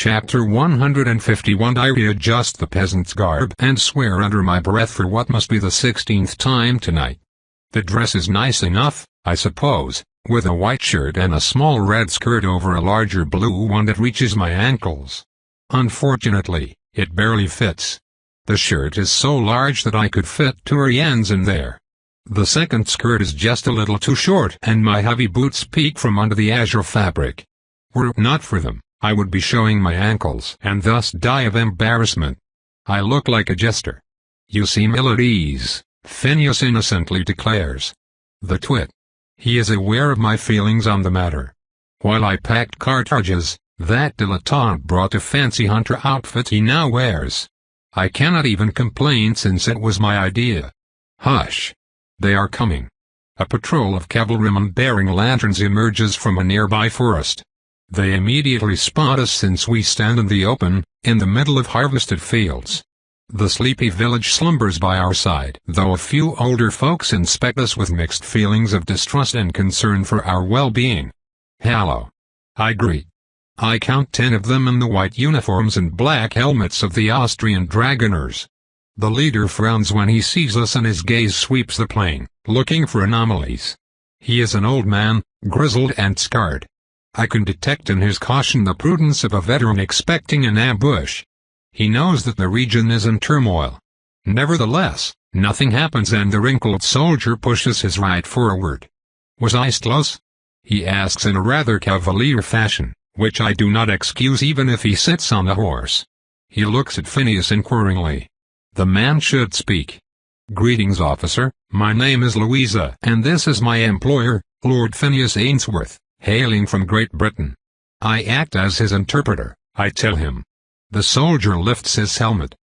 Chapter 151. I readjust the peasant's garb and swear under my breath for what must be the 16th time tonight. The dress is nice enough, I suppose, with a white shirt and a small red skirt over a larger blue one that reaches my ankles. Unfortunately, it barely fits. The shirt is so large that I could fit 2 ends in there. The second skirt is just a little too short and my heavy boots peek from under the azure fabric. Were it not for them, I would be showing my ankles and thus die of embarrassment. I look like a jester. You seem ill at ease, Phineas innocently declares. The twit. He is aware of my feelings on the matter. While I packed cartridges, that dilettante brought a fancy hunter outfit he now wears. I cannot even complain since it was my idea. Hush. They are coming. A patrol of cavalrymen bearing lanterns emerges from a nearby forest. They immediately spot us since we stand in the open, in the middle of harvested fields. The sleepy village slumbers by our side, though a few older folks inspect us with mixed feelings of distrust and concern for our well-being. Hello. I greet. I count 10 of them in the white uniforms and black helmets of the Austrian dragoners. The leader frowns when he sees us and his gaze sweeps the plain, looking for anomalies. He is an old man, grizzled and scarred. I can detect in his caution the prudence of a veteran expecting an ambush. He knows that the region is in turmoil. Nevertheless, nothing happens and the wrinkled soldier pushes his right forward. Was I close? He asks in a rather cavalier fashion, which I do not excuse even if he sits on a horse. He looks at Phineas inquiringly. The man should speak. Greetings, officer, my name is Louisa and this is my employer, Lord Phineas Ainsworth, hailing from Great Britain. I act as his interpreter, I tell him. The soldier lifts his helmet.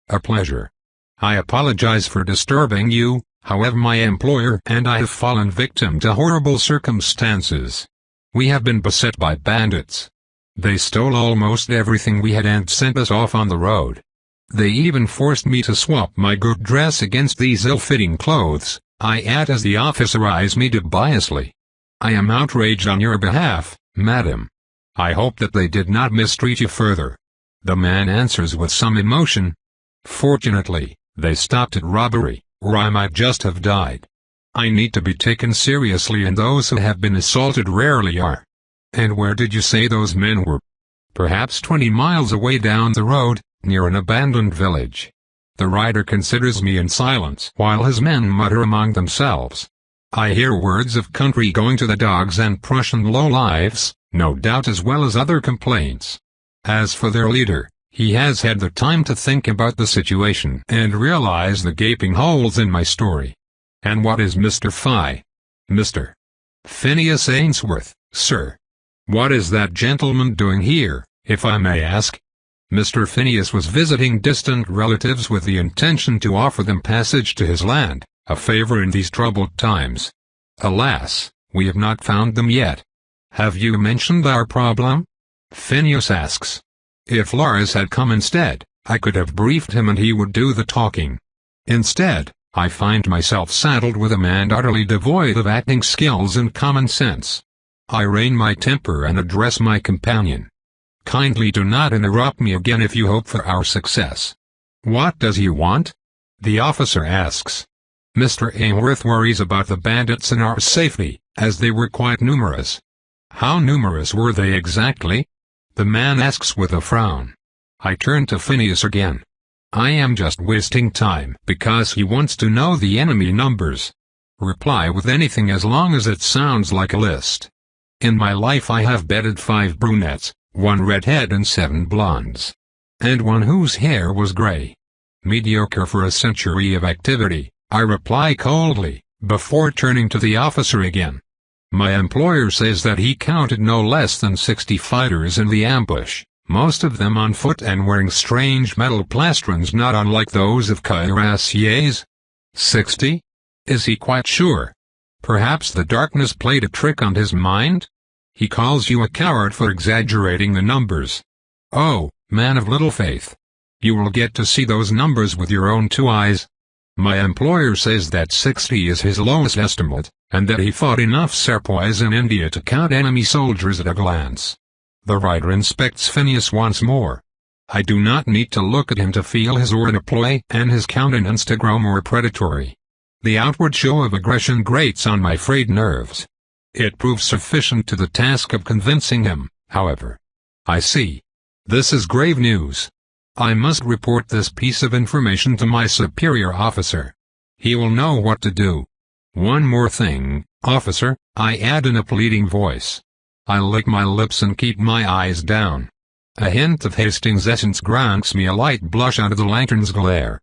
A pleasure. I apologize for disturbing you, however my employer and I have fallen victim to horrible circumstances. We have been beset by bandits. They stole almost everything we had and sent us off on the road. They even forced me to swap my good dress against these ill-fitting clothes, I add as the officer eyes me dubiously. I am outraged on your behalf, madam. I hope that they did not mistreat you further. The man answers with some emotion. Fortunately, they stopped at robbery, or I might just have died. I need to be taken seriously and those who have been assaulted rarely are. And where did you say those men were? Perhaps 20 miles away down the road, near an abandoned village. The rider considers me in silence while his men mutter among themselves. I hear words of country going to the dogs and Prussian lowlives, no doubt, as well as other complaints. As for their leader, he has had the time to think about the situation and realize the gaping holes in my story. And what is Mr. Phi? Mr. Phineas Ainsworth, sir. What is that gentleman doing here, if I may ask? Mr. Phineas was visiting distant relatives with the intention to offer them passage to his land, a favor in these troubled times. Alas, we have not found them yet. Have you mentioned our problem? Phineas asks. If Lars had come instead, I could have briefed him and he would do the talking. Instead, I find myself saddled with a man utterly devoid of acting skills and common sense. I rein my temper and address my companion. Kindly do not interrupt me again if you hope for our success. What does he want? The officer asks. Mr. Ainsworth worries about the bandits and our safety, as they were quite numerous. How numerous were they exactly? The man asks with a frown. I turn to Phineas again. I am just wasting time because he wants to know the enemy numbers. Reply with anything as long as it sounds like a list. In my life I have bedded 5 brunettes, 1 redhead and 7 blondes. And one whose hair was gray. Mediocre for a century of activity, I reply coldly, before turning to the officer again. My employer says that he counted no less than 60 fighters in the ambush, most of them on foot and wearing strange metal plastrons not unlike those of cuirassiers. 60? Is he quite sure? Perhaps the darkness played a trick on his mind? He calls you a coward for exaggerating the numbers. Oh, man of little faith. You will get to see those numbers with your own 2 eyes. My employer says that 60 is his lowest estimate, and that he fought enough sepoys in India to count enemy soldiers at a glance. The writer inspects Phineas once more. I do not need to look at him to feel his aura deploy and his countenance to grow more predatory. The outward show of aggression grates on my frayed nerves. It proves sufficient to the task of convincing him, however. I see. This is grave news. I must report this piece of information to my superior officer. He will know what to do. One more thing, officer, I add in a pleading voice. I lick my lips and keep my eyes down. A hint of Hastings' essence grants me a light blush out of the lantern's glare.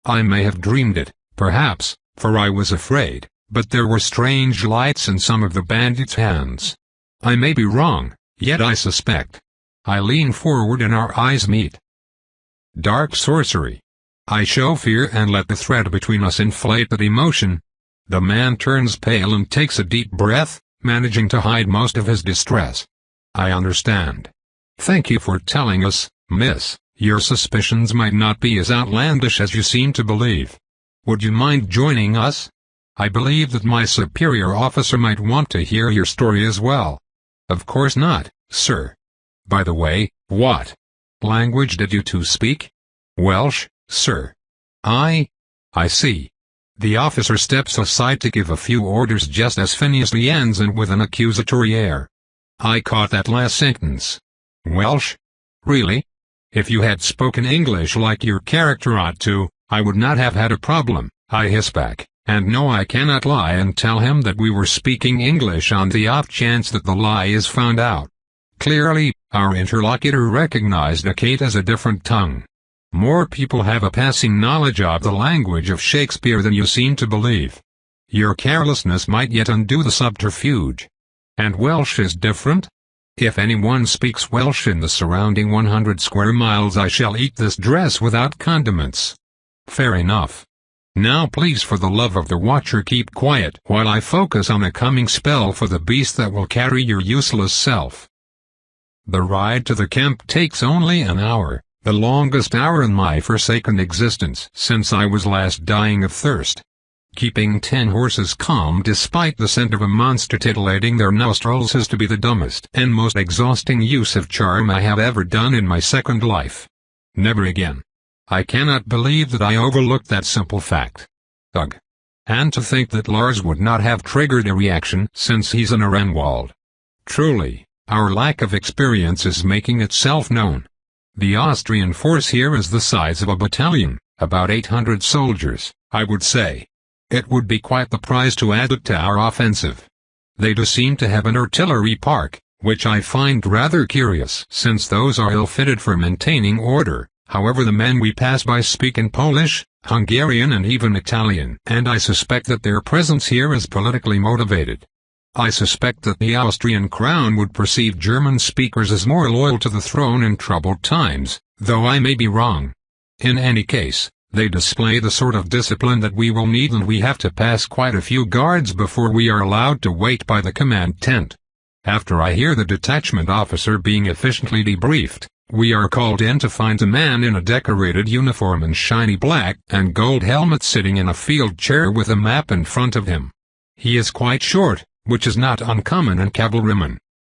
I may have dreamed it, perhaps, for I was afraid, but there were strange lights in some of the bandits' hands. I may be wrong, yet I suspect. I lean forward and our eyes meet. Dark sorcery. I show fear and let the thread between us inflate with emotion. The man turns pale and takes a deep breath, managing to hide most of his distress. I understand. Thank you for telling us, miss. Your suspicions might not be as outlandish as you seem to believe. Would you mind joining us? I believe that my superior officer might want to hear your story as well. Of course not, sir. By the way, what language did you two speak? Welsh, sir. I see. The officer steps aside to give a few orders just as Phineas ends and with an accusatory air. I caught that last sentence. Welsh? Really? If you had spoken English like your character ought to, I would not have had a problem, I hiss back, and no, I cannot lie and tell him that we were speaking English on the off chance that the lie is found out. Clearly, our interlocutor recognized Acate as a different tongue. More people have a passing knowledge of the language of Shakespeare than you seem to believe. Your carelessness might yet undo the subterfuge. And Welsh is different? If anyone speaks Welsh in the surrounding 100 square miles, I shall eat this dress without condiments. Fair enough. Now please, for the love of the Watcher, keep quiet while I focus on a coming spell for the beast that will carry your useless self. The ride to the camp takes only an hour, the longest hour in my forsaken existence since I was last dying of thirst. Keeping 10 horses calm despite the scent of a monster titillating their nostrils is to be the dumbest and most exhausting use of charm I have ever done in my second life. Never again. I cannot believe that I overlooked that simple fact. Ugh. And to think that Lars would not have triggered a reaction since he's an Arenwald. Truly, our lack of experience is making itself known. The Austrian force here is the size of a battalion, about 800 soldiers, I would say. It would be quite the prize to add it to our offensive. They do seem to have an artillery park, which I find rather curious since those are ill-fitted for maintaining order. However, the men we pass by speak in Polish, Hungarian and even Italian, and I suspect that their presence here is politically motivated. I suspect that the Austrian crown would perceive German speakers as more loyal to the throne in troubled times, though I may be wrong. In any case, they display the sort of discipline that we will need, and we have to pass quite a few guards before we are allowed to wait by the command tent. After I hear the detachment officer being efficiently debriefed, we are called in to find a man in a decorated uniform and shiny black and gold helmet sitting in a field chair with a map in front of him. He is quite short, which is not uncommon in cavalrymen.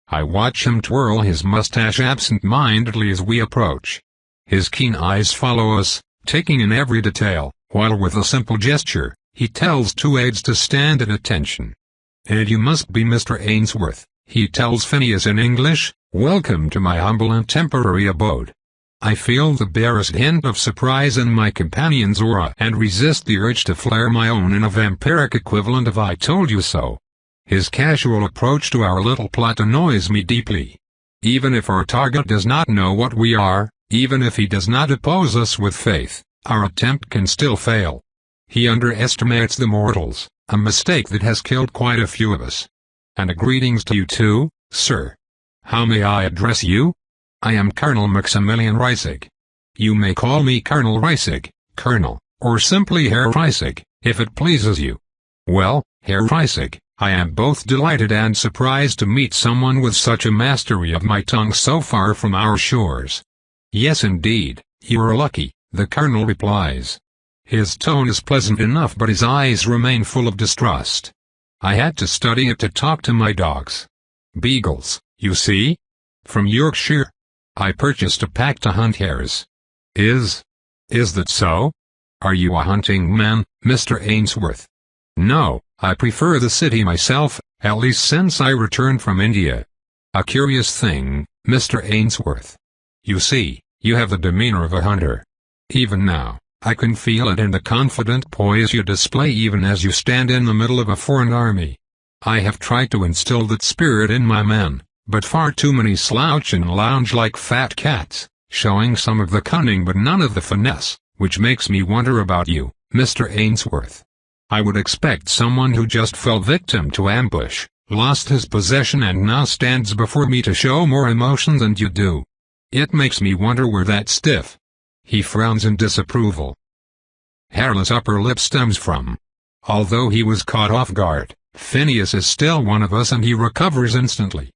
I watch him twirl his mustache absent-mindedly as we approach. His keen eyes follow us, taking in every detail, while with a simple gesture, he tells 2 aides to stand at attention. "And you must be Mr. Ainsworth," he tells Phineas in English. "Welcome to my humble and temporary abode." I feel the barest hint of surprise in my companion's aura and resist the urge to flare my own in a vampiric equivalent of "I told you so." His casual approach to our little plot annoys me deeply. Even if our target does not know what we are, even if he does not oppose us with faith, our attempt can still fail. He underestimates the mortals, a mistake that has killed quite a few of us. "And a greetings to you too, sir. How may I address you?" "I am Colonel Maximilian Reisig." "You may call me Colonel Reisig, Colonel, or simply Herr Reisig, if it pleases you." "Well, Herr Reisig, I am both delighted and surprised to meet someone with such a mastery of my tongue so far from our shores." "Yes indeed, you are lucky," the colonel replies. His tone is pleasant enough, but his eyes remain full of distrust. "I had to study it to talk to my dogs. Beagles, you see?" From Yorkshire. I purchased a pack to hunt hares. Is that so? Are you a hunting man, Mr. Ainsworth? No, I prefer the city myself, at least since I returned from India. A curious thing, Mr. Ainsworth. You see, you have the demeanor of a hunter. Even now, I can feel it in the confident poise you display even as you stand in the middle of a foreign army. I have tried to instill that spirit in my men, but far too many slouch and lounge like fat cats, showing some of the cunning but none of the finesse, which makes me wonder about you, Mr. Ainsworth. I would expect someone who just fell victim to ambush, lost his possession and now stands before me to show more emotion than you do. It makes me wonder where that stiff. He frowns in disapproval. Hairless upper lip stems from. Although he was caught off guard, Phineas is still one of us and he recovers instantly.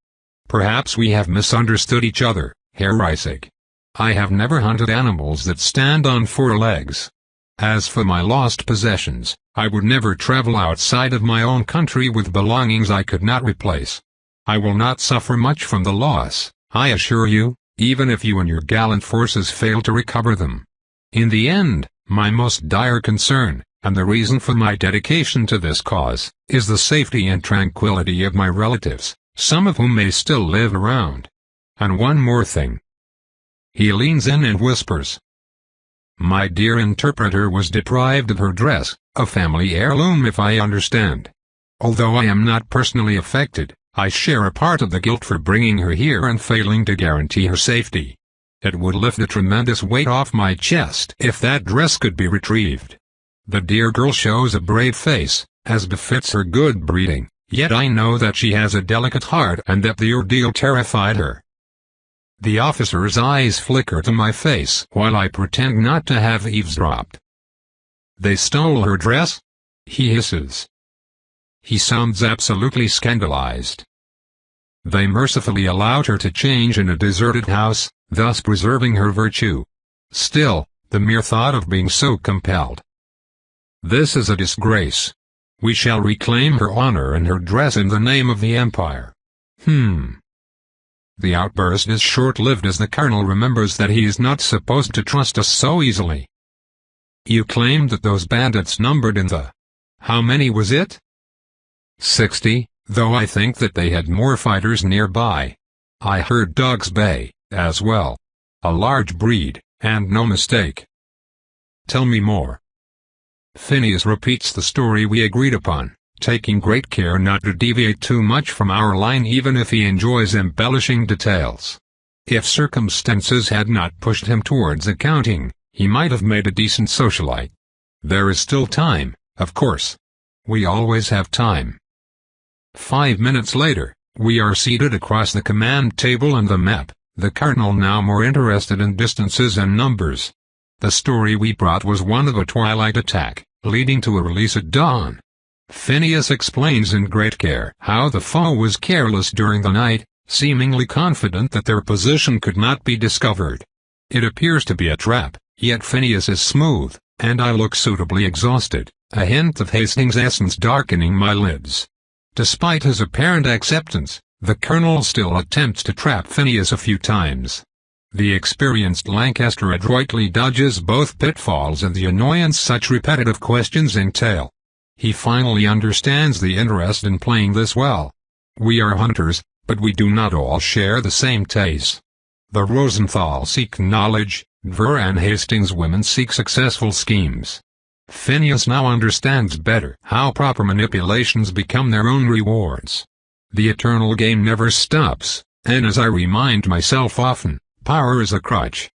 Perhaps we have misunderstood each other, Herr Reisig. I have never hunted animals that stand on four legs. As for my lost possessions, I would never travel outside of my own country with belongings I could not replace. I will not suffer much from the loss, I assure you, even if you and your gallant forces fail to recover them. In the end, my most dire concern, and the reason for my dedication to this cause, is the safety and tranquility of my relatives, some of whom may still live around. And one more thing. He leans in and whispers. My dear interpreter was deprived of her dress, a family heirloom if I understand. Although I am not personally affected, I share a part of the guilt for bringing her here and failing to guarantee her safety. It would lift a tremendous weight off my chest if that dress could be retrieved. The dear girl shows a brave face, as befits her good breeding, yet I know that she has a delicate heart and that the ordeal terrified her. The officer's eyes flicker to my face while I pretend not to have eavesdropped. They stole her dress? He hisses. He sounds absolutely scandalized. They mercifully allowed her to change in a deserted house, thus preserving her virtue. Still, the mere thought of being so compelled. This is a disgrace. We shall reclaim her honor and her dress in the name of the Empire. The outburst is short-lived as the colonel remembers that he is not supposed to trust us so easily. You claimed that those bandits numbered in the... How many was it? 60, though I think that they had more fighters nearby. I heard dogs bay, as well. A large breed, and no mistake. Tell me more. Phineas repeats the story we agreed upon, taking great care not to deviate too much from our line even if he enjoys embellishing details. If circumstances had not pushed him towards accounting, he might have made a decent socialite. There is still time, of course. We always have time. 5 minutes later, we are seated across the command table and the map, the colonel now more interested in distances and numbers. The story we brought was one of a twilight attack, leading to a release at dawn. Phineas explains in great care how the foe was careless during the night, seemingly confident that their position could not be discovered. It appears to be a trap, yet Phineas is smooth, and I look suitably exhausted, a hint of Hastings' essence darkening my lids. Despite his apparent acceptance, the colonel still attempts to trap Phineas a few times. The experienced Lancaster adroitly dodges both pitfalls and the annoyance such repetitive questions entail. He finally understands the interest in playing this well. We are hunters, but we do not all share the same tastes. The Rosenthal seek knowledge, Dver and Hastings women seek successful schemes. Phineas now understands better how proper manipulations become their own rewards. The eternal game never stops, and as I remind myself often, power is a crutch.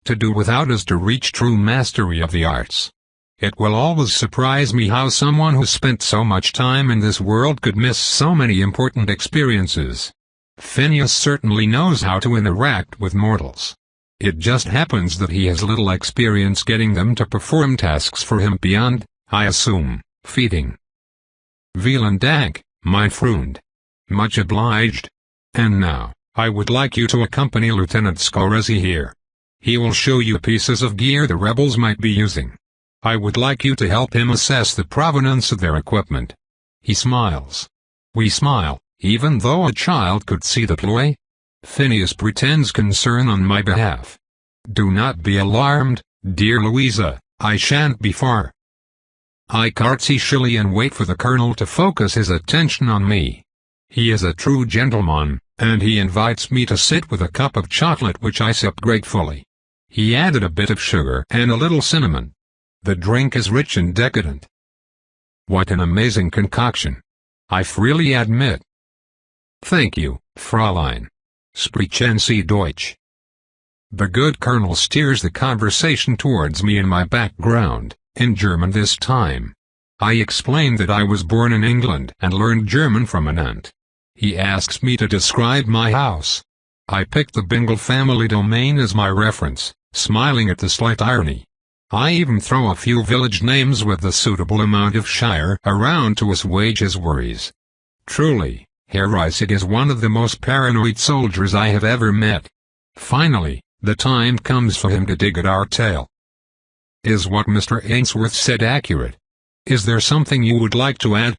To do without is to reach true mastery of the arts. It will always surprise me how someone who spent so much time in this world could miss so many important experiences. Phineas certainly knows how to interact with mortals. It just happens that he has little experience getting them to perform tasks for him beyond, I assume, feeding. Vielen Dank, mein Freund. Much obliged. And now, I would like you to accompany Lieutenant Scoresy here. He will show you pieces of gear the rebels might be using. I would like you to help him assess the provenance of their equipment. He smiles. We smile, even though a child could see the ploy. Phineas pretends concern on my behalf. Do not be alarmed, dear Louisa, I shan't be far. I curtsy shilly and wait for the Colonel to focus his attention on me. He is a true gentleman, and he invites me to sit with a cup of chocolate which I sip gratefully. He added a bit of sugar and a little cinnamon. The drink is rich and decadent. What an amazing concoction! I freely admit. Thank you, Fräulein. Sprechen Sie Deutsch. The good Colonel steers the conversation towards me in my background, in German this time. I explain that I was born in England and learned German from an aunt. He asks me to describe my house. I pick the Bingle family domain as my reference, smiling at the slight irony. I even throw a few village names with a suitable amount of shire around to assuage his worries. Truly, Herr Reisig is one of the most paranoid soldiers I have ever met. Finally, the time comes for him to dig at our tail. Is what Mr. Ainsworth said accurate? Is there something you would like to add?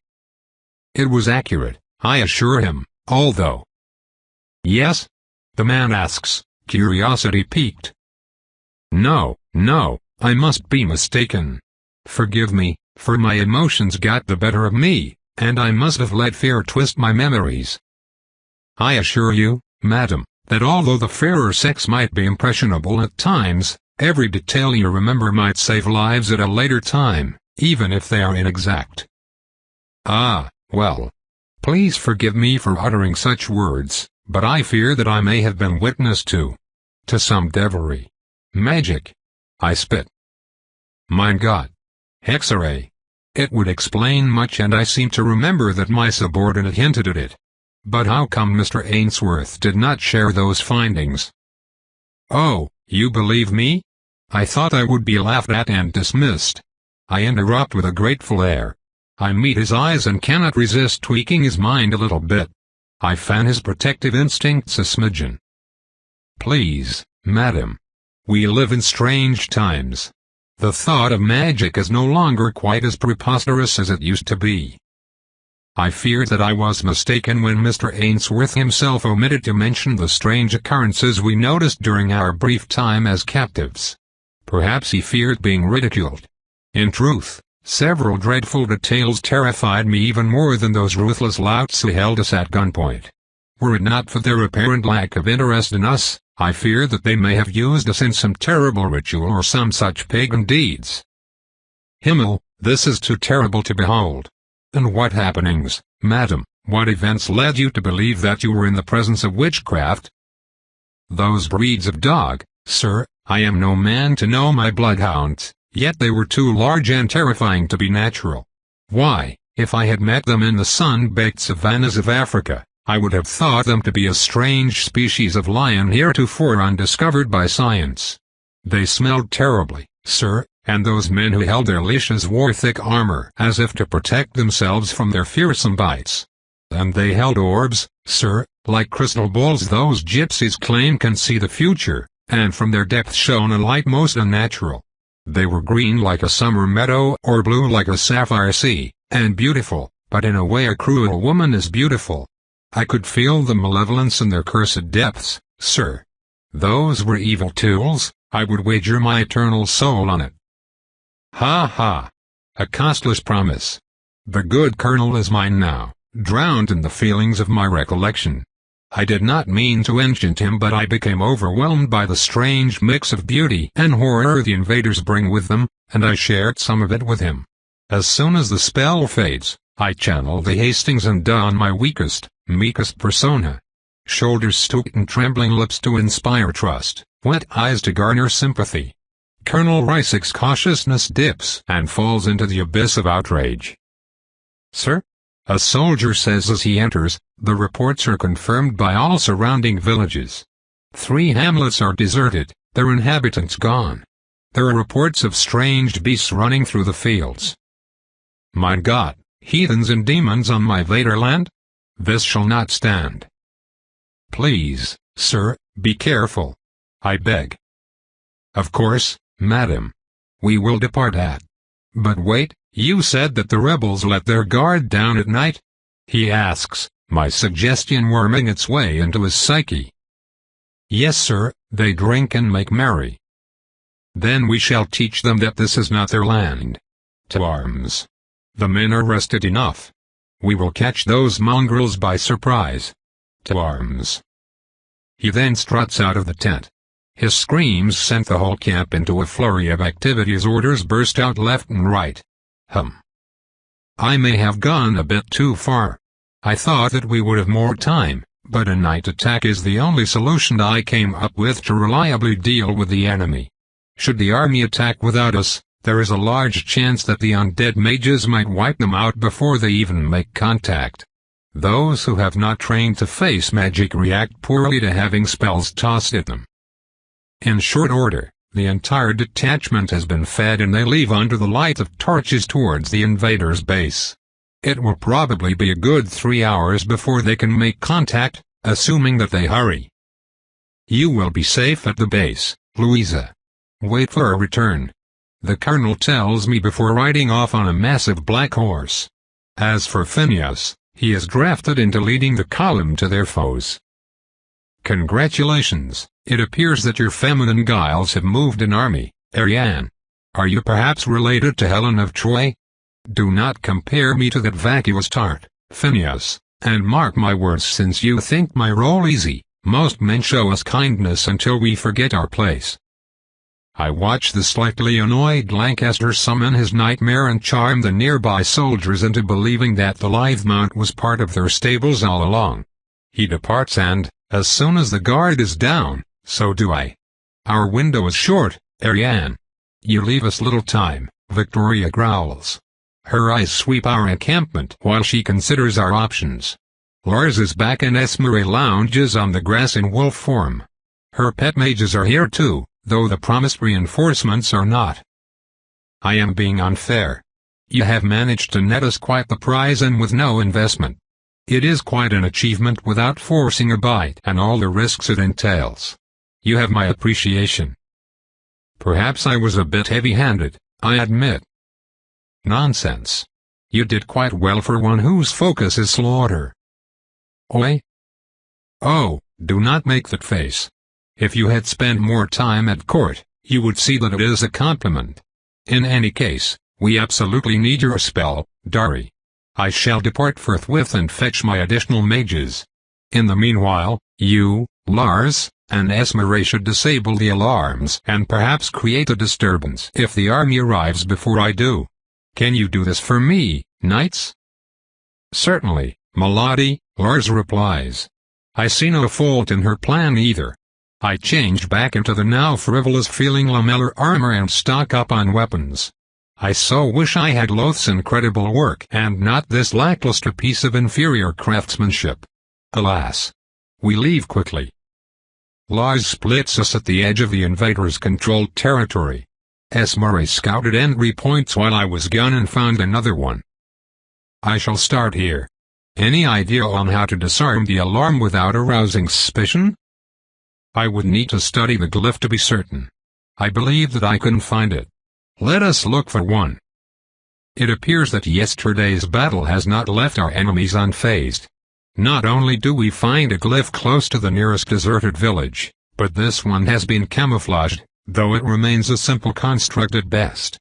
It was accurate, I assure him, although. Yes? The man asks, curiosity piqued. No, I must be mistaken. Forgive me, for my emotions got the better of me, and I must have let fear twist my memories. I assure you, madam, that although the fairer sex might be impressionable at times, every detail you remember might save lives at a later time, even if they are inexact. Ah, well. Please forgive me for uttering such words, but I fear that I may have been witness to some devilry. Magic. I spit. Mein Gott. Hexerei. It would explain much, and I seem to remember that my subordinate hinted at it. But how come Mr. Ainsworth did not share those findings? Oh, you believe me? I thought I would be laughed at and dismissed. I interrupt with a grateful air. I meet his eyes and cannot resist tweaking his mind a little bit. I fan his protective instincts a smidgen. Please, madam. We live in strange times. The thought of magic is no longer quite as preposterous as it used to be. I fear that I was mistaken when Mr. Ainsworth himself omitted to mention the strange occurrences we noticed during our brief time as captives. Perhaps he feared being ridiculed. In truth, several dreadful details terrified me even more than those ruthless louts who held us at gunpoint. Were it not for their apparent lack of interest in us, I fear that they may have used us in some terrible ritual or some such pagan deeds. Himmel, this is too terrible to behold. And what happenings, madam, what events led you to believe that you were in the presence of witchcraft? Those breeds of dog, sir, I am no man to know my bloodhounds, yet they were too large and terrifying to be natural. Why, if I had met them in the sun-baked savannas of Africa, I would have thought them to be a strange species of lion heretofore undiscovered by science. They smelled terribly, sir, and those men who held their leashes wore thick armor as if to protect themselves from their fearsome bites. And they held orbs, sir, like crystal balls those gypsies claim can see the future, and from their depths shone a light most unnatural. They were green like a summer meadow or blue like a sapphire sea, and beautiful, but in a way a cruel woman is beautiful. I could feel the malevolence in their cursed depths, sir. Those were evil tools, I would wager my eternal soul on it. Ha ha! A costless promise. The good Colonel is mine now, drowned in the feelings of my recollection. I did not mean to enchant him, but I became overwhelmed by the strange mix of beauty and horror the invaders bring with them, and I shared some of it with him. As soon as the spell fades, I channel the Hastings and don my weakest, meekest persona. Shoulders stooped and trembling lips to inspire trust, wet eyes to garner sympathy. Colonel Reisig's cautiousness dips and falls into the abyss of outrage. Sir? A soldier says as he enters, the reports are confirmed by all surrounding villages. 3 hamlets are deserted, their inhabitants gone. There are reports of strange beasts running through the fields. Mein Gott, heathens and demons on my Vaterland? This shall not stand. Please, sir, be careful. I beg. Of course, madam. We will depart at. But wait, you said that the rebels let their guard down at night? He asks, my suggestion worming its way into his psyche. Yes, sir, they drink and make merry. Then we shall teach them that this is not their land. To arms. The men are rested enough. We will catch those mongrels by surprise. To arms. He then struts out of the tent. His screams sent the whole camp into a flurry of activity as orders burst out left and right. I may have gone a bit too far. I thought that we would have more time, but a night attack is the only solution I came up with to reliably deal with the enemy. Should the army attack without us, there is a large chance that the undead mages might wipe them out before they even make contact. Those who have not trained to face magic react poorly to having spells tossed at them. In short order, the entire detachment has been fed and they leave under the light of torches towards the invaders' base. It will probably be a good 3 hours before they can make contact, assuming that they hurry. You will be safe at the base, Louisa. Wait for a return. The colonel tells me before riding off on a massive black horse. As for Phineas, he is drafted into leading the column to their foes. Congratulations, it appears that your feminine guiles have moved an army, Ariane. Are you perhaps related to Helen of Troy? Do not compare me to that vacuous tart, Phineas, and mark my words, since you think my role easy, most men show us kindness until we forget our place. I watched the slightly annoyed Lancaster summon his nightmare and charm the nearby soldiers into believing that the lithe mount was part of their stables all along. He departs and, as soon as the guard is down, so do I. Our window is short, Ariane. You leave us little time, Victoria growls. Her eyes sweep our encampment while she considers our options. Lars is back and Esmeralda lounges on the grass in wolf form. Her pet mages are here too, though the promised reinforcements are not. I am being unfair. You have managed to net us quite the prize and with no investment. It is quite an achievement without forcing a bite and all the risks it entails. You have my appreciation. Perhaps I was a bit heavy-handed, I admit. Nonsense. You did quite well for one whose focus is slaughter. Oi? Oh, do not make that face. If you had spent more time at court, you would see that it is a compliment. In any case, we absolutely need your spell, Dari. I shall depart forthwith and fetch my additional mages. In the meanwhile, you, Lars, and Esmeralda should disable the alarms and perhaps create a disturbance if the army arrives before I do. Can you do this for me, knights? Certainly, Milady, Lars replies. I see no fault in her plan either. I changed back into the now frivolous-feeling lamellar armor and stock up on weapons. I so wish I had Loth's incredible work and not this lackluster piece of inferior craftsmanship. Alas. We leave quickly. Lars splits us at the edge of the invaders' controlled territory. Esmeralda scouted entry points while I was gone and found another one. I shall start here. Any idea on how to disarm the alarm without arousing suspicion? I would need to study the glyph to be certain. I believe that I can find it. Let us look for one. It appears that yesterday's battle has not left our enemies unfazed. Not only do we find a glyph close to the nearest deserted village, but this one has been camouflaged, though it remains a simple construct at best.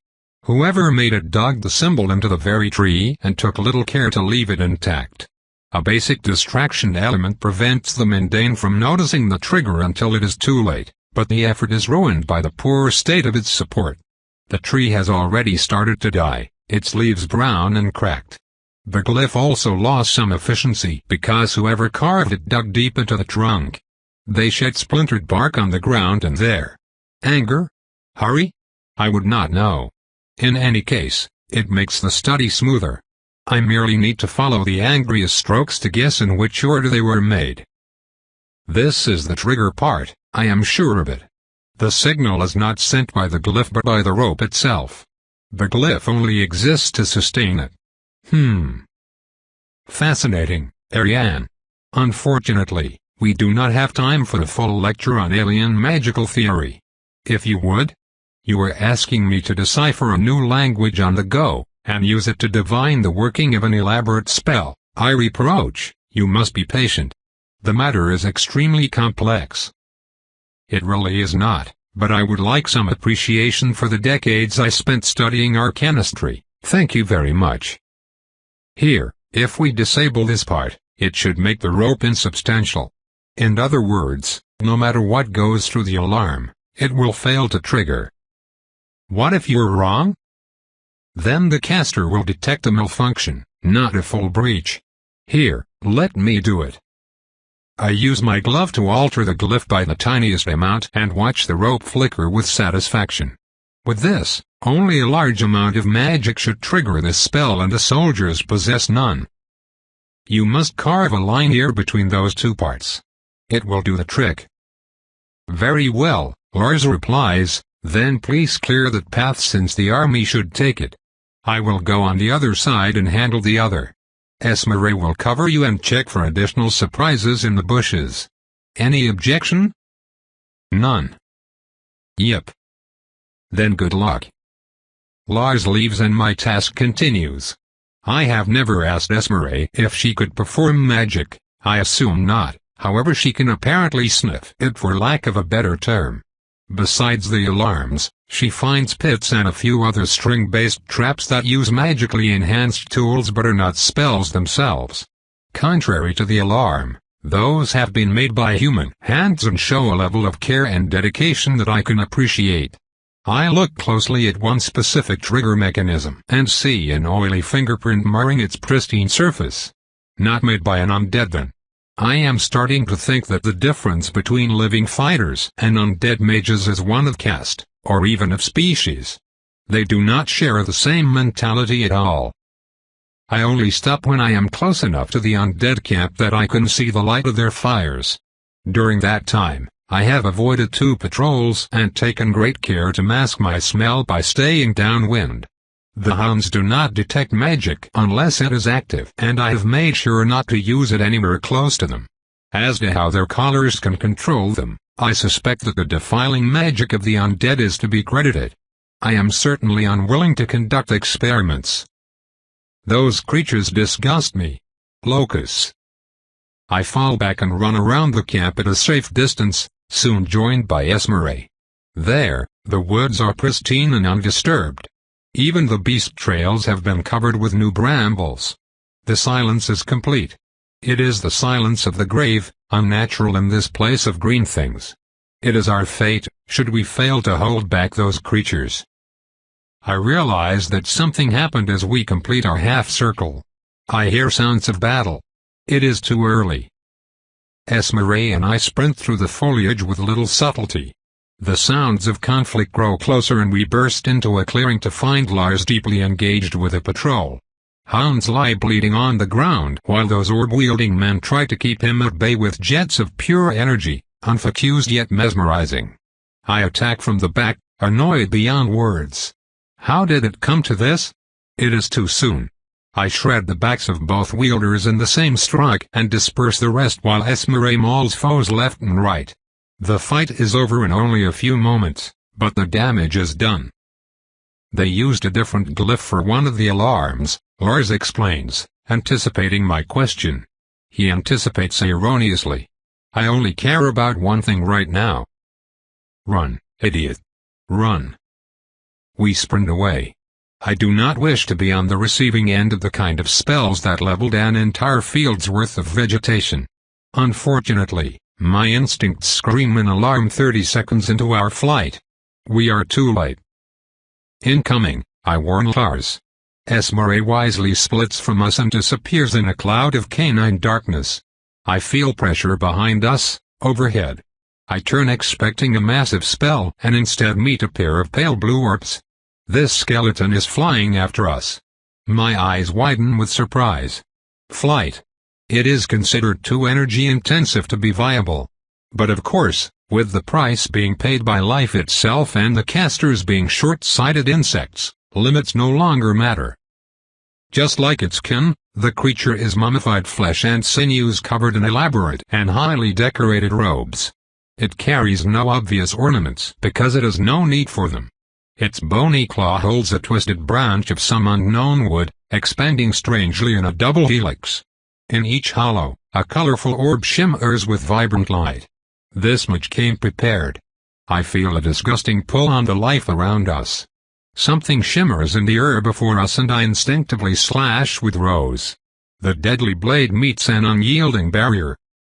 Whoever made it dug the symbol into the very tree and took little care to leave it intact. A basic distraction element prevents the mundane from noticing the trigger until it is too late, but the effort is ruined by the poor state of its support. The tree has already started to die, its leaves brown and cracked. The glyph also lost some efficiency because whoever carved it dug deep into the trunk. They shed splintered bark on the ground and there. Anger? Hurry? I would not know. In any case, it makes the study smoother. I merely need to follow the angriest strokes to guess in which order they were made. This is the trigger part, I am sure of it. The signal is not sent by the glyph but by the rope itself. The glyph only exists to sustain it. Fascinating, Ariane. Unfortunately, we do not have time for the full lecture on alien magical theory. If you would? You are asking me to decipher a new language on the go, and use it to divine the working of an elaborate spell. I reproach, you must be patient. The matter is extremely complex. It really is not, but I would like some appreciation for the decades I spent studying arcanistry. Thank you very much. Here, if we disable this part, it should make the rope insubstantial. In other words, no matter what goes through the alarm, it will fail to trigger. What if you're wrong? Then the caster will detect a malfunction, not a full breach. Here, let me do it. I use my glove to alter the glyph by the tiniest amount and watch the rope flicker with satisfaction. With this, only a large amount of magic should trigger this spell and the soldiers possess none. You must carve a line here between those two parts. It will do the trick. Very well, Lars replies, then please clear that path since the army should take it. I will go on the other side and handle the other. Esmeralda will cover you and check for additional surprises in the bushes. Any objection? None. Yep. Then good luck. Lars leaves and my task continues. I have never asked Esmeralda if she could perform magic. I assume not, however she can apparently sniff it for lack of a better term. Besides the alarms, she finds pits and a few other string-based traps that use magically enhanced tools but are not spells themselves. Contrary to the alarm, those have been made by human hands and show a level of care and dedication that I can appreciate. I look closely at one specific trigger mechanism and see an oily fingerprint marring its pristine surface. Not made by an undead then. I am starting to think that the difference between living fighters and undead mages is one of caste, or even of species. They do not share the same mentality at all. I only stop when I am close enough to the undead camp that I can see the light of their fires. During that time, I have avoided 2 patrols and taken great care to mask my smell by staying downwind. The hounds do not detect magic unless it is active, and I have made sure not to use it anywhere close to them. As to how their collars can control them, I suspect that the defiling magic of the undead is to be credited. I am certainly unwilling to conduct experiments. Those creatures disgust me. Locusts. I fall back and run around the camp at a safe distance, soon joined by Esmeralda. There, the woods are pristine and undisturbed. Even the beast trails have been covered with new brambles. The silence is complete. It is the silence of the grave, unnatural in this place of green things. It is our fate, should we fail to hold back those creatures. I realize that something happened as we complete our half-circle. I hear sounds of battle. It is too early. Esmeralda and I sprint through the foliage with little subtlety. The sounds of conflict grow closer and we burst into a clearing to find Lars deeply engaged with a patrol. Hounds lie bleeding on the ground while those orb-wielding men try to keep him at bay with jets of pure energy, unfocused yet mesmerizing. I attack from the back, annoyed beyond words. How did it come to this? It is too soon. I shred the backs of both wielders in the same strike and disperse the rest while Esmeralda mauls foes left and right. The fight is over in only a few moments, but the damage is done. They used a different glyph for one of the alarms, Lars explains, anticipating my question. He anticipates erroneously. I only care about one thing right now. Run, idiot. Run. We sprint away. I do not wish to be on the receiving end of the kind of spells that leveled an entire field's worth of vegetation. Unfortunately, my instincts scream an alarm 30 seconds into our flight. We are too late. Incoming, I warn Lars. Esmeralda wisely splits from us and disappears in a cloud of canine darkness. I feel pressure behind us, overhead. I turn expecting a massive spell and instead meet a pair of pale blue orbs. This skeleton is flying after us. My eyes widen with surprise. Flight. It is considered too energy-intensive to be viable. But of course, with the price being paid by life itself and the casters being short-sighted insects, limits no longer matter. Just like its kin, the creature is mummified flesh and sinews covered in elaborate and highly decorated robes. It carries no obvious ornaments because it has no need for them. Its bony claw holds a twisted branch of some unknown wood, expanding strangely in a double helix. In each hollow, a colorful orb shimmers with vibrant light. This much came prepared. I feel a disgusting pull on the life around us. Something shimmers in the air before us and I instinctively slash with Rose. The deadly blade meets an unyielding barrier.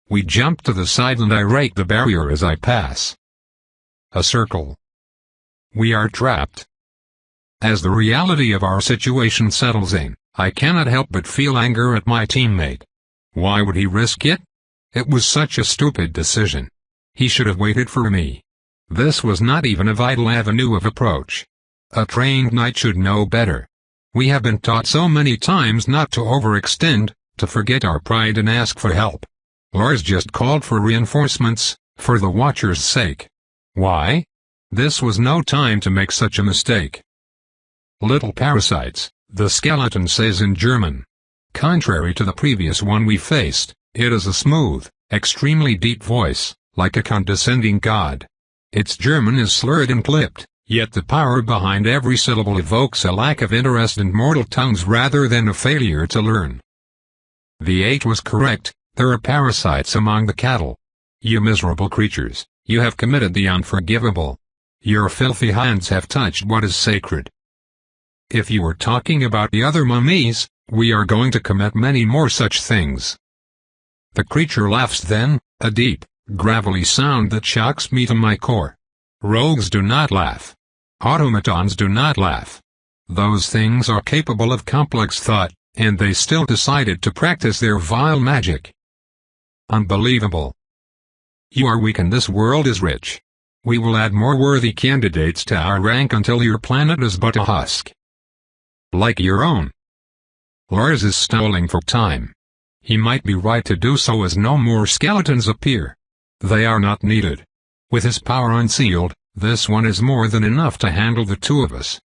We jump to the side and I rake the barrier as I pass. A circle. We are trapped. As the reality of our situation settles in, I cannot help but feel anger at my teammate. Why would he risk it? It was such a stupid decision. He should have waited for me. This was not even a vital avenue of approach. A trained knight should know better. We have been taught so many times not to overextend, to forget our pride and ask for help. Lars just called for reinforcements, for the Watcher's sake. Why? This was no time to make such a mistake. Little parasites, the skeleton says in German. Contrary to the previous one we faced, it is a smooth, extremely deep voice, like a condescending god. Its German is slurred and clipped, yet the power behind every syllable evokes a lack of interest in mortal tongues rather than a failure to learn. The H was correct, there are parasites among the cattle. You miserable creatures, you have committed the unforgivable. Your filthy hands have touched what is sacred. If you were talking about the other mummies, we are going to commit many more such things. The creature laughs then, a deep, gravelly sound that shocks me to my core. Rogues do not laugh. Automatons do not laugh. Those things are capable of complex thought, and they still decided to practice their vile magic. Unbelievable. You are weak and this world is rich. We will add more worthy candidates to our rank until your planet is but a husk. Like your own. Lars is stalling for time. He might be right to do so as no more skeletons appear. They are not needed. With his power unsealed, this one is more than enough to handle the two of us.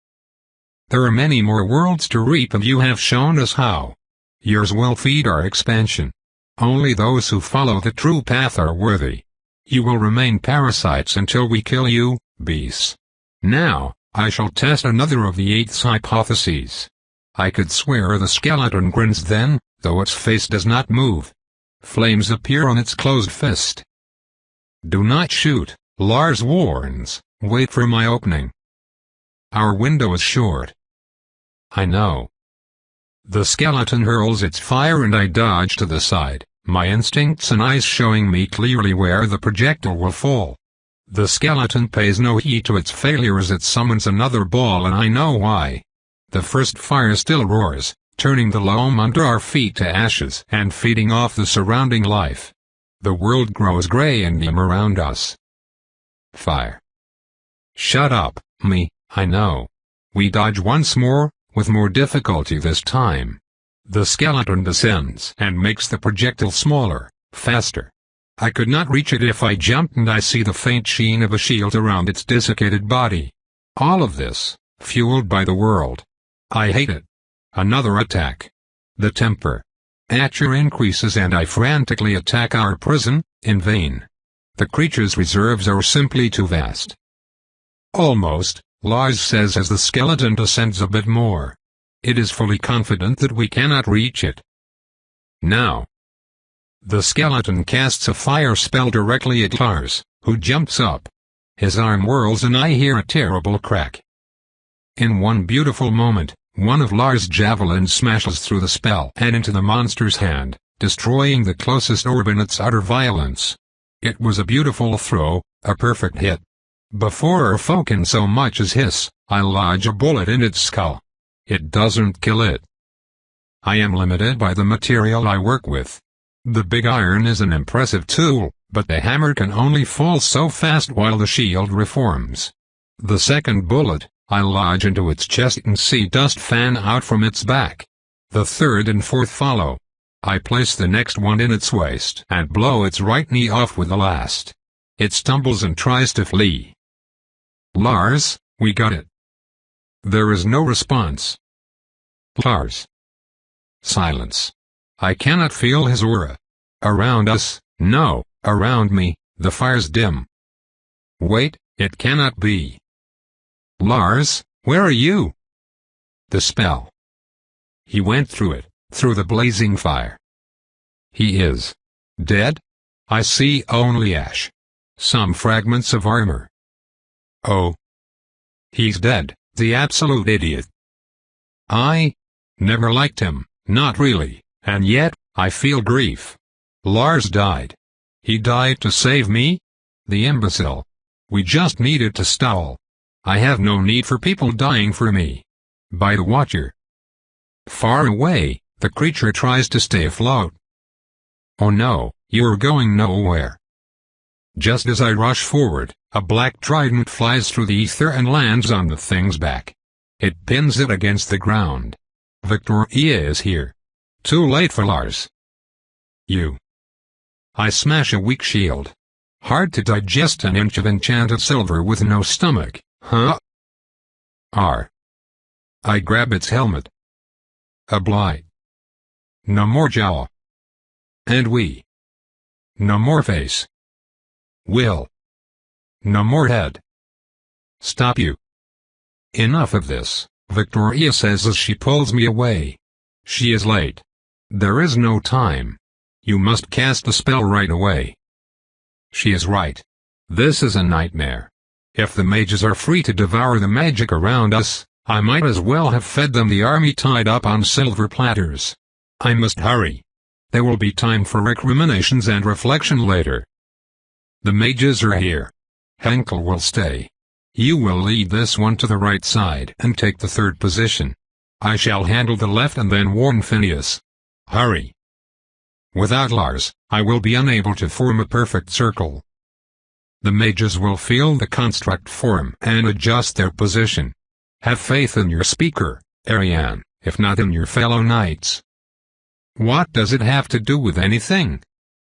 There are many more worlds to reap and you have shown us how. Yours will feed our expansion. Only those who follow the true path are worthy. You will remain parasites until we kill you, beasts. Now, I shall test another of the 8th hypotheses. I could swear the skeleton grins then, though its face does not move. Flames appear on its closed fist. Do not shoot, Lars warns, wait for my opening. Our window is short. I know. The skeleton hurls its fire and I dodge to the side, my instincts and eyes showing me clearly where the projectile will fall. The skeleton pays no heed to its failure as it summons another ball and I know why. The first fire still roars, turning the loam under our feet to ashes and feeding off the surrounding life. The world grows gray and dim around us. Fire. Shut up, me, I know. We dodge once more, with more difficulty this time. The skeleton descends and makes the projectile smaller, faster. I could not reach it if I jumped and I see the faint sheen of a shield around its desiccated body. All of this, fueled by the world. I hate it. Another attack. The temper. Anger increases and I frantically attack our prison, in vain. The creature's reserves are simply too vast. Almost, Lars says as the skeleton descends a bit more. It is fully confident that we cannot reach it. Now. The skeleton casts a fire spell directly at Lars, who jumps up. His arm whirls and I hear a terrible crack. In one beautiful moment, one of Lars' javelins smashes through the spell and into the monster's hand, destroying the closest orb in its utter violence. It was a beautiful throw, a perfect hit. Before our foe can so much as hiss, I lodge a bullet in its skull. It doesn't kill it. I am limited by the material I work with. The big iron is an impressive tool, but the hammer can only fall so fast while the shield reforms. The second bullet, I lodge into its chest and see dust fan out from its back. The third and fourth follow. I place the next one in its waist and blow its right knee off with the last. It stumbles and tries to flee. Lars, we got it. There is no response. Lars. Silence. I cannot feel his aura. Around us, no, around me, the fire's dim. Wait, it cannot be. Lars, where are you? The spell. He went through it, through the blazing fire. He is dead? I see only ash. some fragments of armor. Oh. He's dead, the absolute idiot. I never liked him, not really, and yet, I feel grief. Lars died. He died to save me? The imbecile. We just needed to stall. I have no need for people dying for me. By the Watcher. Far away, the creature tries to stay afloat. Oh no, you're going nowhere. Just as I rush forward, a black trident flies through the ether and lands on the thing's back. It pins it against the ground. Victoria is here. Too late for Lars. You. I smash a weak shield. Hard to digest an inch of enchanted silver with no stomach, huh? I grab its helmet. A blight. No more jaw. And we. No more face. Will. No more head. Stop you. Enough of this, Victoria says as she pulls me away. She is late. There is no time. You must cast the spell right away. She is right. This is a nightmare. If the mages are free to devour the magic around us, I might as well have fed them the army tied up on silver platters. I must hurry. There will be time for recriminations and reflection later. The mages are here. Henkel will stay. You will lead this one to the right side and take the third position. I shall handle the left and then warn Phineas. Hurry. Without Lars, I will be unable to form a perfect circle. The mages will feel the construct form and adjust their position. Have faith in your speaker, Ariane, if not in your fellow knights. What does it have to do with anything?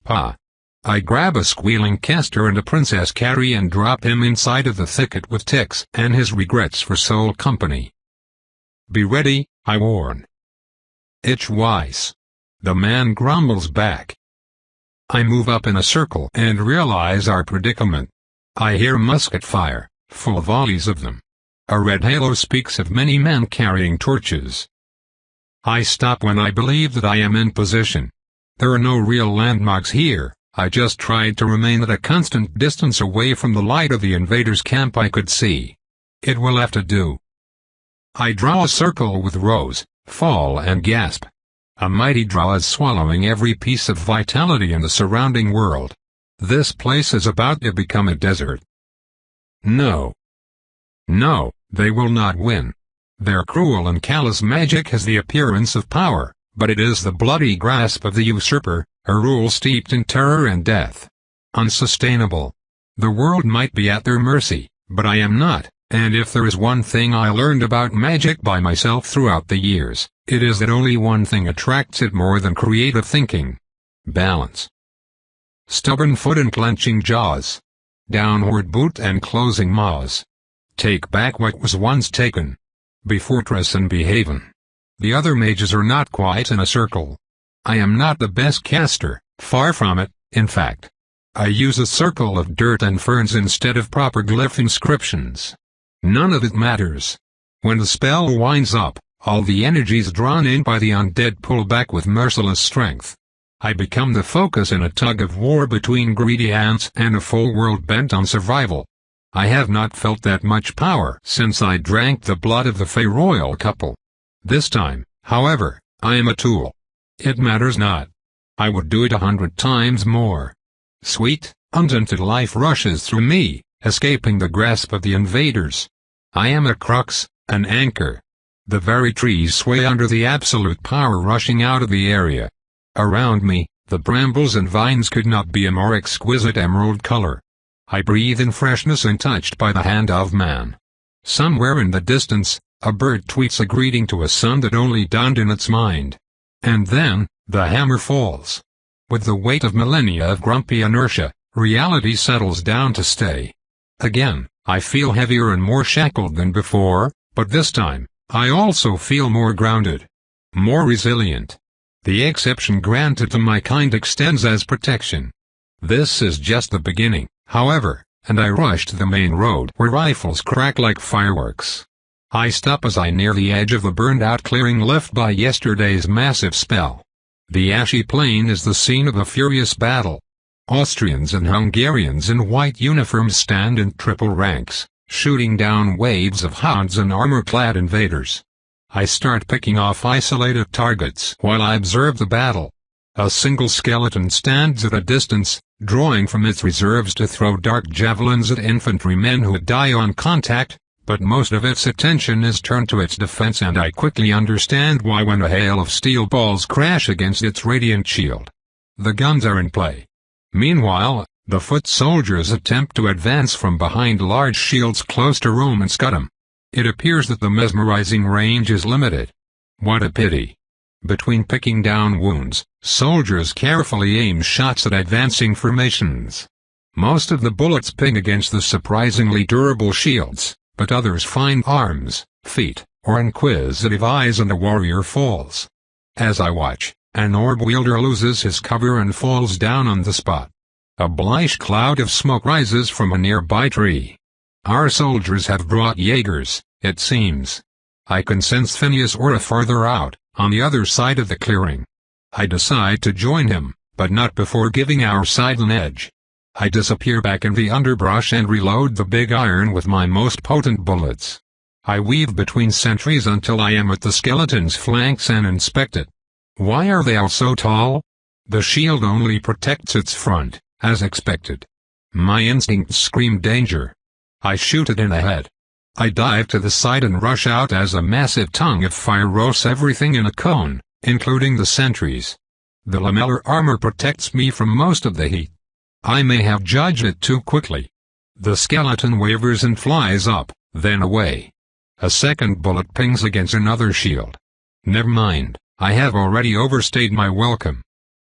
Pa. I grab a squealing Castor and a Princess Carrie and drop him inside of the thicket with Tix and his regrets for soul company. Be ready, I warn. Itch wise. The man grumbles back. I move up in a circle and realize our predicament. I hear musket fire, full volleys of them. A red halo speaks of many men carrying torches. I stop when I believe that I am in position. There are no real landmarks here. I just tried to remain at a constant distance away from the light of the invaders' camp I could see. It will have to do. I draw a circle with Rose, fall and gasp. A mighty draw is swallowing every piece of vitality in the surrounding world. This place is about to become a desert. No. No, they will not win. Their cruel and callous magic has the appearance of power, but it is the bloody grasp of the usurper, a rule steeped in terror and death. Unsustainable. The world might be at their mercy, but I am not, and if there is one thing I learned about magic by myself throughout the years, it is that only one thing attracts it more than creative thinking. Balance. Stubborn foot and clenching jaws. Downward boot and closing maws. Take back what was once taken. Be fortress and be haven. The other mages are not quite in a circle. I am not the best caster, far from it, in fact. I use a circle of dirt and ferns instead of proper glyph inscriptions. None of it matters. When the spell winds up, all the energies drawn in by the undead pull back with merciless strength. I become the focus in a tug-of-war between greedy ants and a full world bent on survival. I have not felt that much power since I drank the blood of the Fey royal couple. This time, however, I am a tool. It matters not. I would do it 100 times more. Sweet, untainted life rushes through me, escaping the grasp of the invaders. I am a crux, an anchor. The very trees sway under the absolute power rushing out of the area. Around me, the brambles and vines could not be a more exquisite emerald color. I breathe in freshness untouched by the hand of man. Somewhere in the distance, a bird tweets a greeting to a sun that only dawned in its mind. And then, the hammer falls. With the weight of millennia of grumpy inertia, reality settles down to stay. Again, I feel heavier and more shackled than before, but this time, I also feel more grounded. More resilient. The exception granted to my kind extends as protection. This is just the beginning, however, and I rush to the main road where rifles crack like fireworks. I stop as I near the edge of the burned-out clearing left by yesterday's massive spell. The ashy plain is the scene of a furious battle. Austrians and Hungarians in white uniforms stand in triple ranks, shooting down waves of Huns and armor-clad invaders. I start picking off isolated targets while I observe the battle. A single skeleton stands at a distance, drawing from its reserves to throw dark javelins at infantrymen who die on contact, but most of its attention is turned to its defense, and I quickly understand why when a hail of steel balls crash against its radiant shield. The guns are in play. Meanwhile, the foot soldiers attempt to advance from behind large shields close to Rome and Scudam. It appears that the mesmerizing range is limited. What a pity. Between picking down wounds, soldiers carefully aim shots at advancing formations. Most of the bullets ping against the surprisingly durable shields, but others find arms, feet, or inquisitive eyes, and the warrior falls. As I watch, an orb wielder loses his cover and falls down on the spot. A bluish cloud of smoke rises from a nearby tree. Our soldiers have brought Jaegers, it seems. I can sense Phineas Ora farther out, on the other side of the clearing. I decide to join him, but not before giving our side an edge. I disappear back in the underbrush and reload the big iron with my most potent bullets. I weave between sentries until I am at the skeleton's flanks and inspect it. Why are they all so tall? The shield only protects its front, as expected. My instincts scream danger. I shoot it in the head. I dive to the side and rush out as a massive tongue of fire roasts everything in a cone, including the sentries. The lamellar armor protects me from most of the heat. I may have judged it too quickly. The skeleton wavers and flies up, then away. A second bullet pings against another shield. Never mind, I have already overstayed my welcome.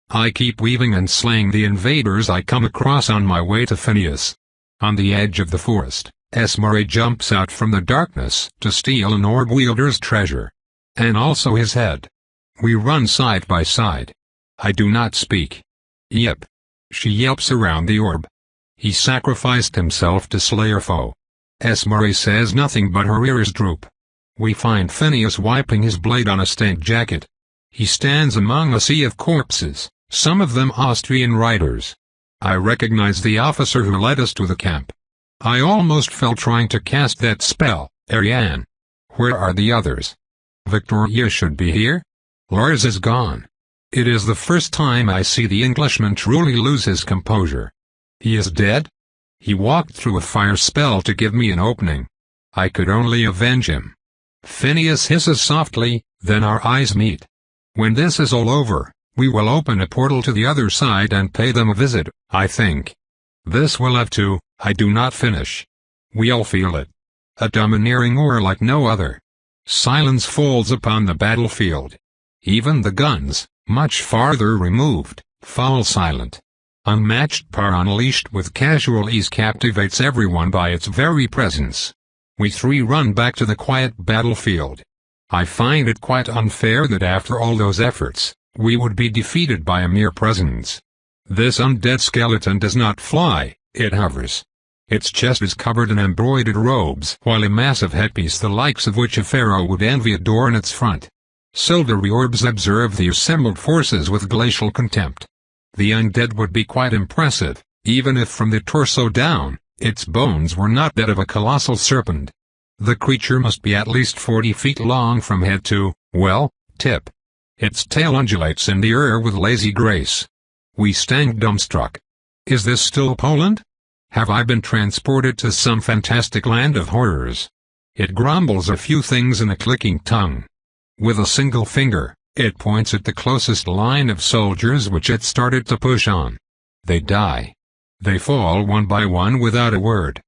I keep weaving and slaying the invaders I come across on my way to Phineas. On the edge of the forest, Murray jumps out from the darkness to steal an orb wielder's treasure. And also his head. We run side by side. I do not speak. Yep. She yelps around the orb. He sacrificed himself to slay her foe. Murray says nothing, but her ears droop. We find Phineas wiping his blade on a stained jacket. He stands among a sea of corpses, some of them Austrian riders. I recognize the officer who led us to the camp. I almost fell trying to cast that spell, Ariane. Where are the others? Victoria should be here. Lars is gone. It is the first time I see the Englishman truly lose his composure. He is dead? He walked through a fire spell to give me an opening. I could only avenge him. Phineas hisses softly, then our eyes meet. When this is all over, we will open a portal to the other side and pay them a visit, I think. This will have to, I do not finish. We all feel it. A domineering aura like no other. Silence falls upon the battlefield. Even the guns, much farther removed, fall silent. Unmatched power unleashed with casual ease captivates everyone by its very presence. We three run back to the quiet battlefield. I find it quite unfair that after all those efforts, we would be defeated by a mere presence. This undead skeleton does not fly, it hovers. Its chest is covered in embroidered robes, while a massive headpiece the likes of which a pharaoh would envy adorn its front. Silvery orbs observe the assembled forces with glacial contempt. The undead would be quite impressive, even if from the torso down, its bones were not that of a colossal serpent. The creature must be at least 40 feet long from head to, well, tip. Its tail undulates in the air with lazy grace. We stand dumbstruck. Is this still Poland? Have I been transported to some fantastic land of horrors? It grumbles a few things in a clicking tongue. With a single finger, it points at the closest line of soldiers which it started to push on. They die. They fall one by one without a word.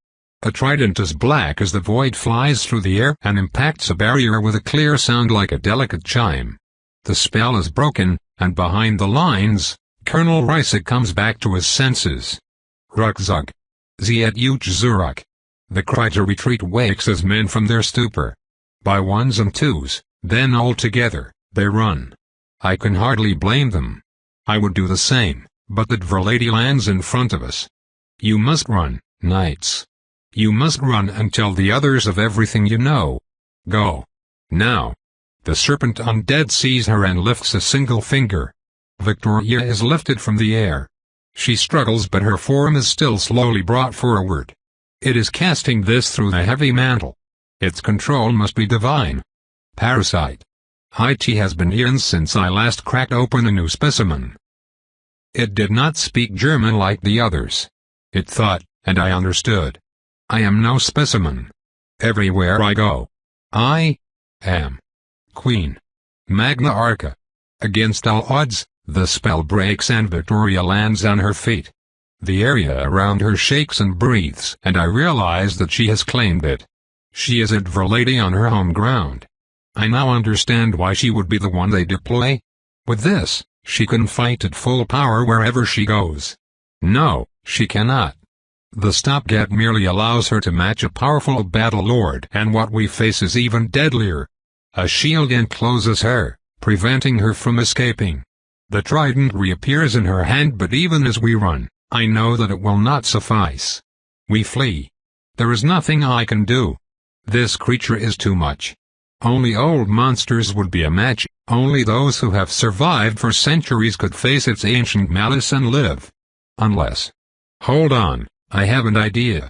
A trident as black as the void flies through the air and impacts a barrier with a clear sound like a delicate chime. The spell is broken, and behind the lines, Colonel Reisig comes back to his senses. Ruckzug. Ziet Uch Zurach. The cry to retreat wakes his men from their stupor. By ones and twos, then all together, they run. I can hardly blame them. I would do the same, but that Verlady lands in front of us. You must run, knights. You must run and tell the others of everything you know. Go. Now. The serpent undead sees her and lifts a single finger. Victoria is lifted from the air. She struggles, but her form is still slowly brought forward. It is casting this through the heavy mantle. Its control must be divine. Parasite. IT has been here since I last cracked open a new specimen. It did not speak German like the others. It thought, and I understood. I am no specimen. Everywhere I go, I am Queen. Magna Arca. Against all odds, the spell breaks and Victoria lands on her feet. The area around her shakes and breathes, and I realize that she has claimed it. She is Adverlady on her home ground. I now understand why she would be the one they deploy. With this, she can fight at full power wherever she goes. No, she cannot. The stopgap merely allows her to match a powerful battle lord, and what we face is even deadlier. A shield encloses her, preventing her from escaping. The trident reappears in her hand, but even as we run, I know that it will not suffice. We flee. There is nothing I can do. This creature is too much. Only old monsters would be a match, only those who have survived for centuries could face its ancient malice and live. Unless. Hold on, I have an idea.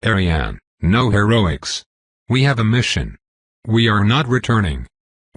Ariane, no heroics. We have a mission. We are not returning.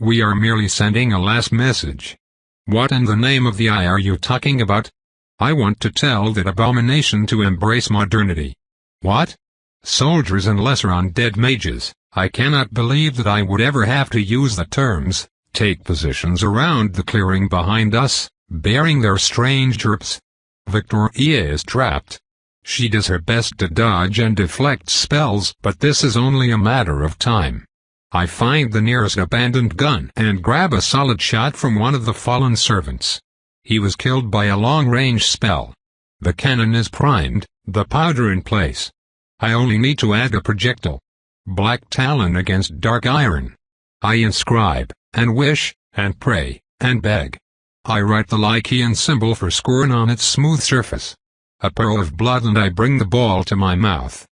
We are merely sending a last message. What in the name of the eye are you talking about? I want to tell that abomination to embrace modernity. What? Soldiers and lesser undead mages. I cannot believe that I would ever have to use the terms, take positions around the clearing behind us, bearing their strange chirps. Victoria is trapped. She does her best to dodge and deflect spells, but this is only a matter of time. I find the nearest abandoned gun and grab a solid shot from one of the fallen servants. He was killed by a long-range spell. The cannon is primed, the powder in place. I only need to add a projectile. Black talon against dark iron. I inscribe, and wish, and pray, and beg. I write the Lycian symbol for scorn on its smooth surface. A pearl of blood, and I bring the ball to my mouth.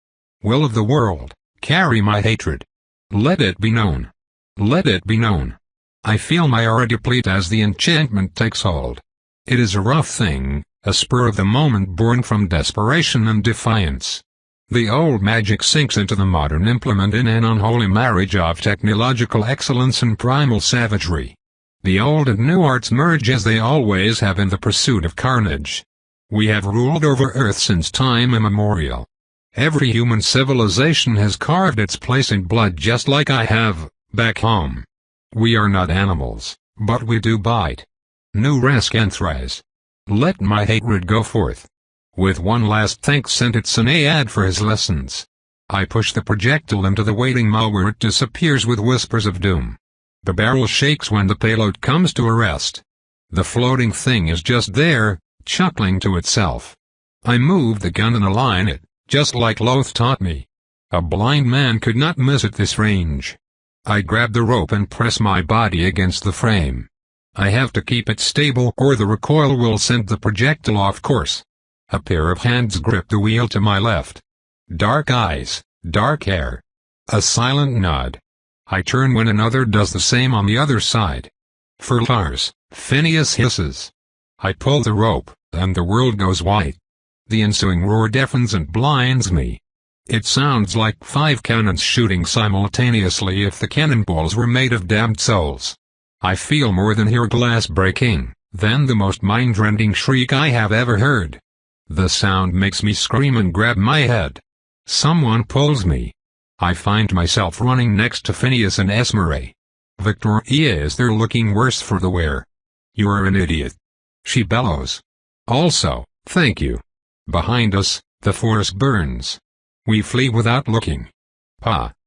Will of the world, carry my hatred. Let it be known. Let it be known. I feel my aura deplete as the enchantment takes hold. It is a rough thing, a spur of the moment born from desperation and defiance. The old magic sinks into the modern implement in an unholy marriage of technological excellence and primal savagery. The old and new arts merge as they always have in the pursuit of carnage. We have ruled over Earth since time immemorial. Every human civilization has carved its place in blood just like I have, back home. We are not animals, but we do bite. Nu Rascanthras. Let my hatred go forth. With one last thanks sent its Aeneid for his lessons. I push the projectile into the waiting maw where it disappears with whispers of doom. The barrel shakes when the payload comes to a rest. The floating thing is just there, chuckling to itself. I move the gun and align it, just like Loth taught me. A blind man could not miss at this range. I grab the rope and press my body against the frame. I have to keep it stable or the recoil will send the projectile off course. A pair of hands grip the wheel to my left. Dark eyes, dark hair. A silent nod. I turn when another does the same on the other side. For Lars, Phineas hisses. I pull the rope, and the world goes white. The ensuing roar deafens and blinds me. It sounds like 5 cannons shooting simultaneously if the cannonballs were made of damned souls. I feel more than hear glass breaking, then the most mind-rending shriek I have ever heard. The sound makes me scream and grab my head. Someone pulls me. I find myself running next to Phineas and Esmeralda. Victoria is there looking worse for the wear. You are an idiot. She bellows. Also, thank you. Behind us, the forest burns. We flee without looking.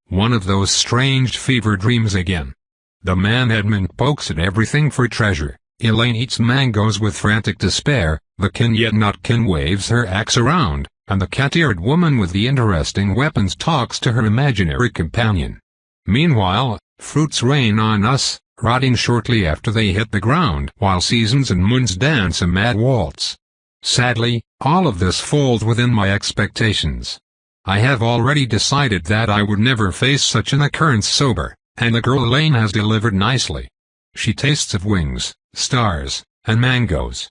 One of those strange fever dreams again. The man Edmund pokes at everything for treasure. Elaine eats mangoes with frantic despair, the kin yet not kin waves her axe around, and the cat-eared woman with the interesting weapons talks to her imaginary companion. Meanwhile, fruits rain on us, rotting shortly after they hit the ground, while seasons and moons dance a mad waltz. Sadly, all of this falls within my expectations. I have already decided that I would never face such an occurrence sober, and the girl Elaine has delivered nicely. She tastes of wings, stars, and mangoes.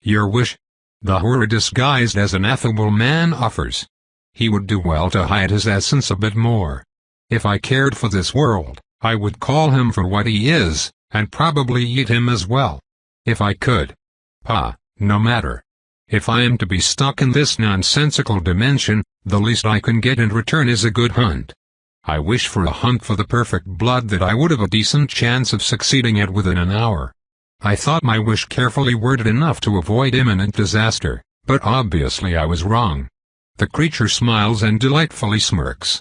Your wish? the horror disguised as an affable man offers. He would do well to hide his essence a bit more. If I cared for this world, I would call him for what he is, and probably eat him as well. If I could. No matter. If I am to be stuck in this nonsensical dimension, the least I can get in return is a good hunt. I wish for a hunt for the perfect blood that I would have a decent chance of succeeding at within an hour. I thought my wish carefully worded enough to avoid imminent disaster, but obviously I was wrong. The creature smiles and delightfully smirks.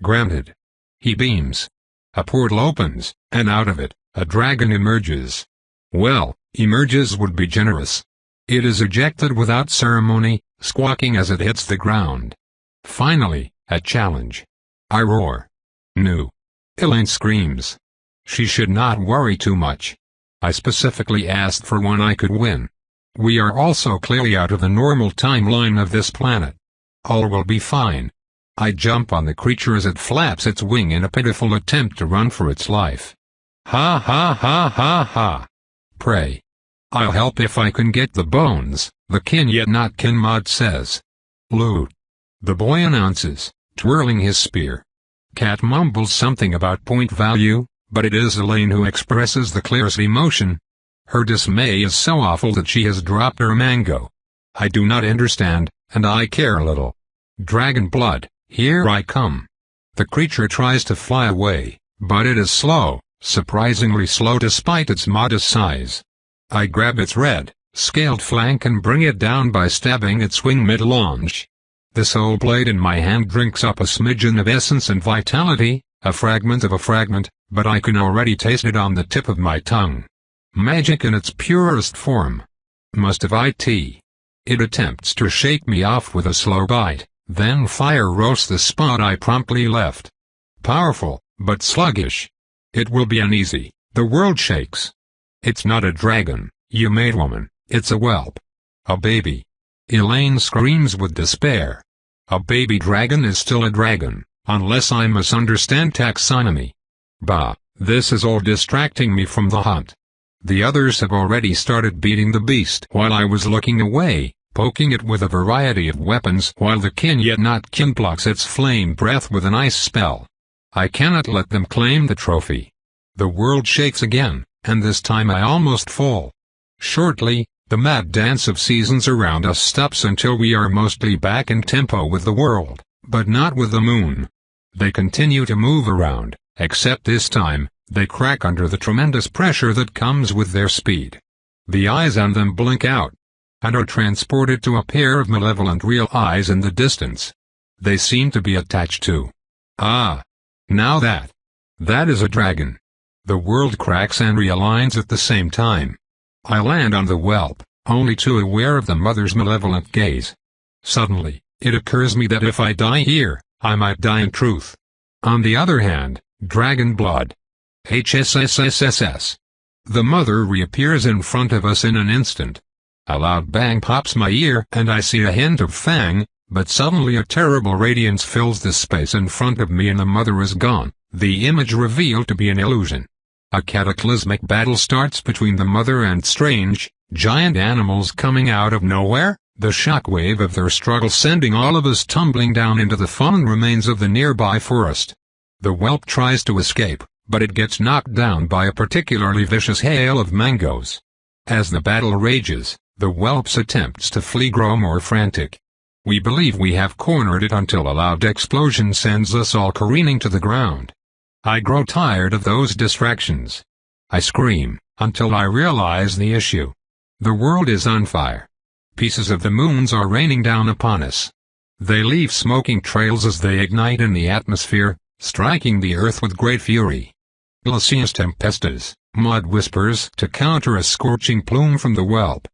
Granted. He beams. A portal opens, and out of it, a dragon emerges. Well, emerges would be generous. It is ejected without ceremony, squawking as it hits the ground. Finally, a challenge. I roar. No. Elaine screams. She should not worry too much. I specifically asked for one I could win. We are also clearly out of the normal timeline of this planet. All will be fine. I jump on the creature as it flaps its wing in a pitiful attempt to run for its life. Ha ha ha ha ha. Pray. I'll help if I can get the bones, the kin yet not kin mod says. Loot. The boy announces, twirling his spear. Cat mumbles something about point value, but it is Elaine who expresses the clearest emotion. Her dismay is so awful that she has dropped her mango. I do not understand, and I care little. Dragon blood, here I come. The creature tries to fly away, but it is slow, surprisingly slow despite its modest size. I grab its red, scaled flank and bring it down by stabbing its wing mid-launch. The soul blade in my hand drinks up a smidgen of essence and vitality, a fragment of a fragment, but I can already taste it on the tip of my tongue. Magic in its purest form. Must have it. It attempts to shake me off with a slow bite, then fire roasts the spot I promptly left. Powerful, but sluggish. It will be uneasy. The world shakes. It's not a dragon, you maid woman, it's a whelp. A baby. Elaine screams with despair. A baby dragon is still a dragon, unless I misunderstand taxonomy. Bah, this is all distracting me from the hunt. The others have already started beating the beast while I was looking away, poking it with a variety of weapons while the kin yet not kin blocks its flame breath with an ice spell. I cannot let them claim the trophy. The world shakes again, and this time I almost fall. Shortly, the mad dance of seasons around us stops until we are mostly back in tempo with the world, but not with the moon. They continue to move around, except this time, they crack under the tremendous pressure that comes with their speed. The eyes on them blink out, and are transported to a pair of malevolent real eyes in the distance. They seem to be attached to. Ah! Now that is a dragon. The world cracks and realigns at the same time. I land on the whelp, only too aware of the mother's malevolent gaze. Suddenly, it occurs me that if I die here, I might die in truth. On the other hand, dragon blood. HSSSSS. The mother reappears in front of us in an instant. A loud bang pops my ear and I see a hint of fang, but suddenly a terrible radiance fills the space in front of me and the mother is gone, the image revealed to be an illusion. A cataclysmic battle starts between the mother and strange, giant animals coming out of nowhere, the shockwave of their struggle sending all of us tumbling down into the fallen remains of the nearby forest. The whelp tries to escape, but it gets knocked down by a particularly vicious hail of mangoes. As the battle rages, the whelp's attempts to flee grow more frantic. We believe we have cornered it until a loud explosion sends us all careening to the ground. I grow tired of those distractions. I scream, until I realize the issue. The world is on fire. Pieces of the moons are raining down upon us. They leave smoking trails as they ignite in the atmosphere, striking the earth with great fury. Glacius tempestas, mud whispers to counter a scorching plume from the whelp.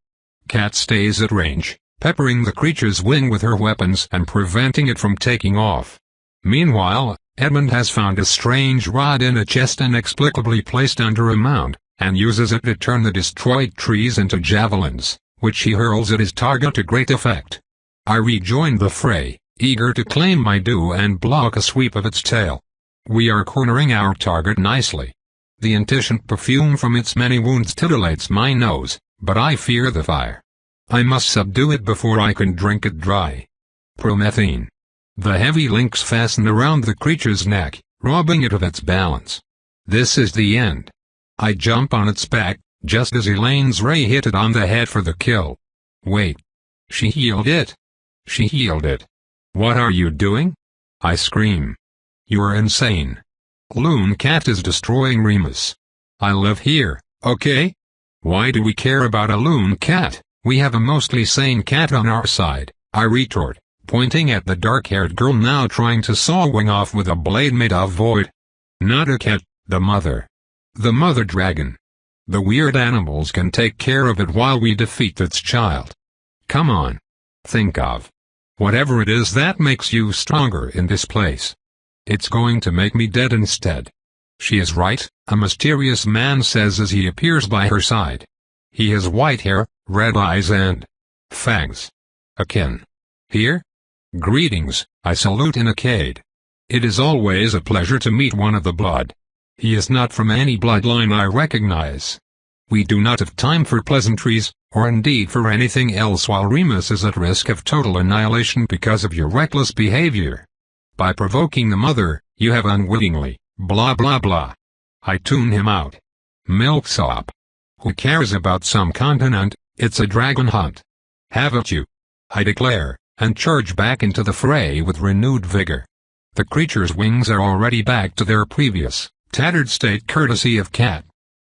Cat stays at range, peppering the creature's wing with her weapons and preventing it from taking off. Meanwhile, Edmund has found a strange rod in a chest inexplicably placed under a mound, and uses it to turn the destroyed trees into javelins, which he hurls at his target to great effect. I rejoin the fray, eager to claim my due and block a sweep of its tail. We are cornering our target nicely. The insentient perfume from its many wounds titillates my nose, but I fear the fire. I must subdue it before I can drink it dry. Promethine. The heavy links fasten around the creature's neck, robbing it of its balance. This is the end. I jump on its back, just as Elaine's ray hit it on the head for the kill. Wait. She healed it. She healed it. What are you doing? I scream. You're insane. Loon Cat is destroying Remus. I live here, okay? Why do we care about a loon cat? We have a mostly sane cat on our side, I retort, pointing at the dark-haired girl now trying to saw Wing off with a blade made of void. Not a cat, the mother. The mother dragon. The weird animals can take care of it while we defeat its child. Come on. Think of whatever it is that makes you stronger in this place. It's going to make me dead instead. She is right, a mysterious man says as he appears by her side. He has white hair, red eyes and fangs. Akin. Here? Greetings, I salute in Akkad. It is always a pleasure to meet one of the blood. He is not from any bloodline I recognize. We do not have time for pleasantries, or indeed for anything else while Remus is at risk of total annihilation because of your reckless behavior. By provoking the mother, you have unwittingly, blah blah blah. I tune him out. Milksop. Who cares about some continent, it's a dragon hunt. Have at you. I declare, and charge back into the fray with renewed vigor. The creature's wings are already back to their previous, tattered state courtesy of cat.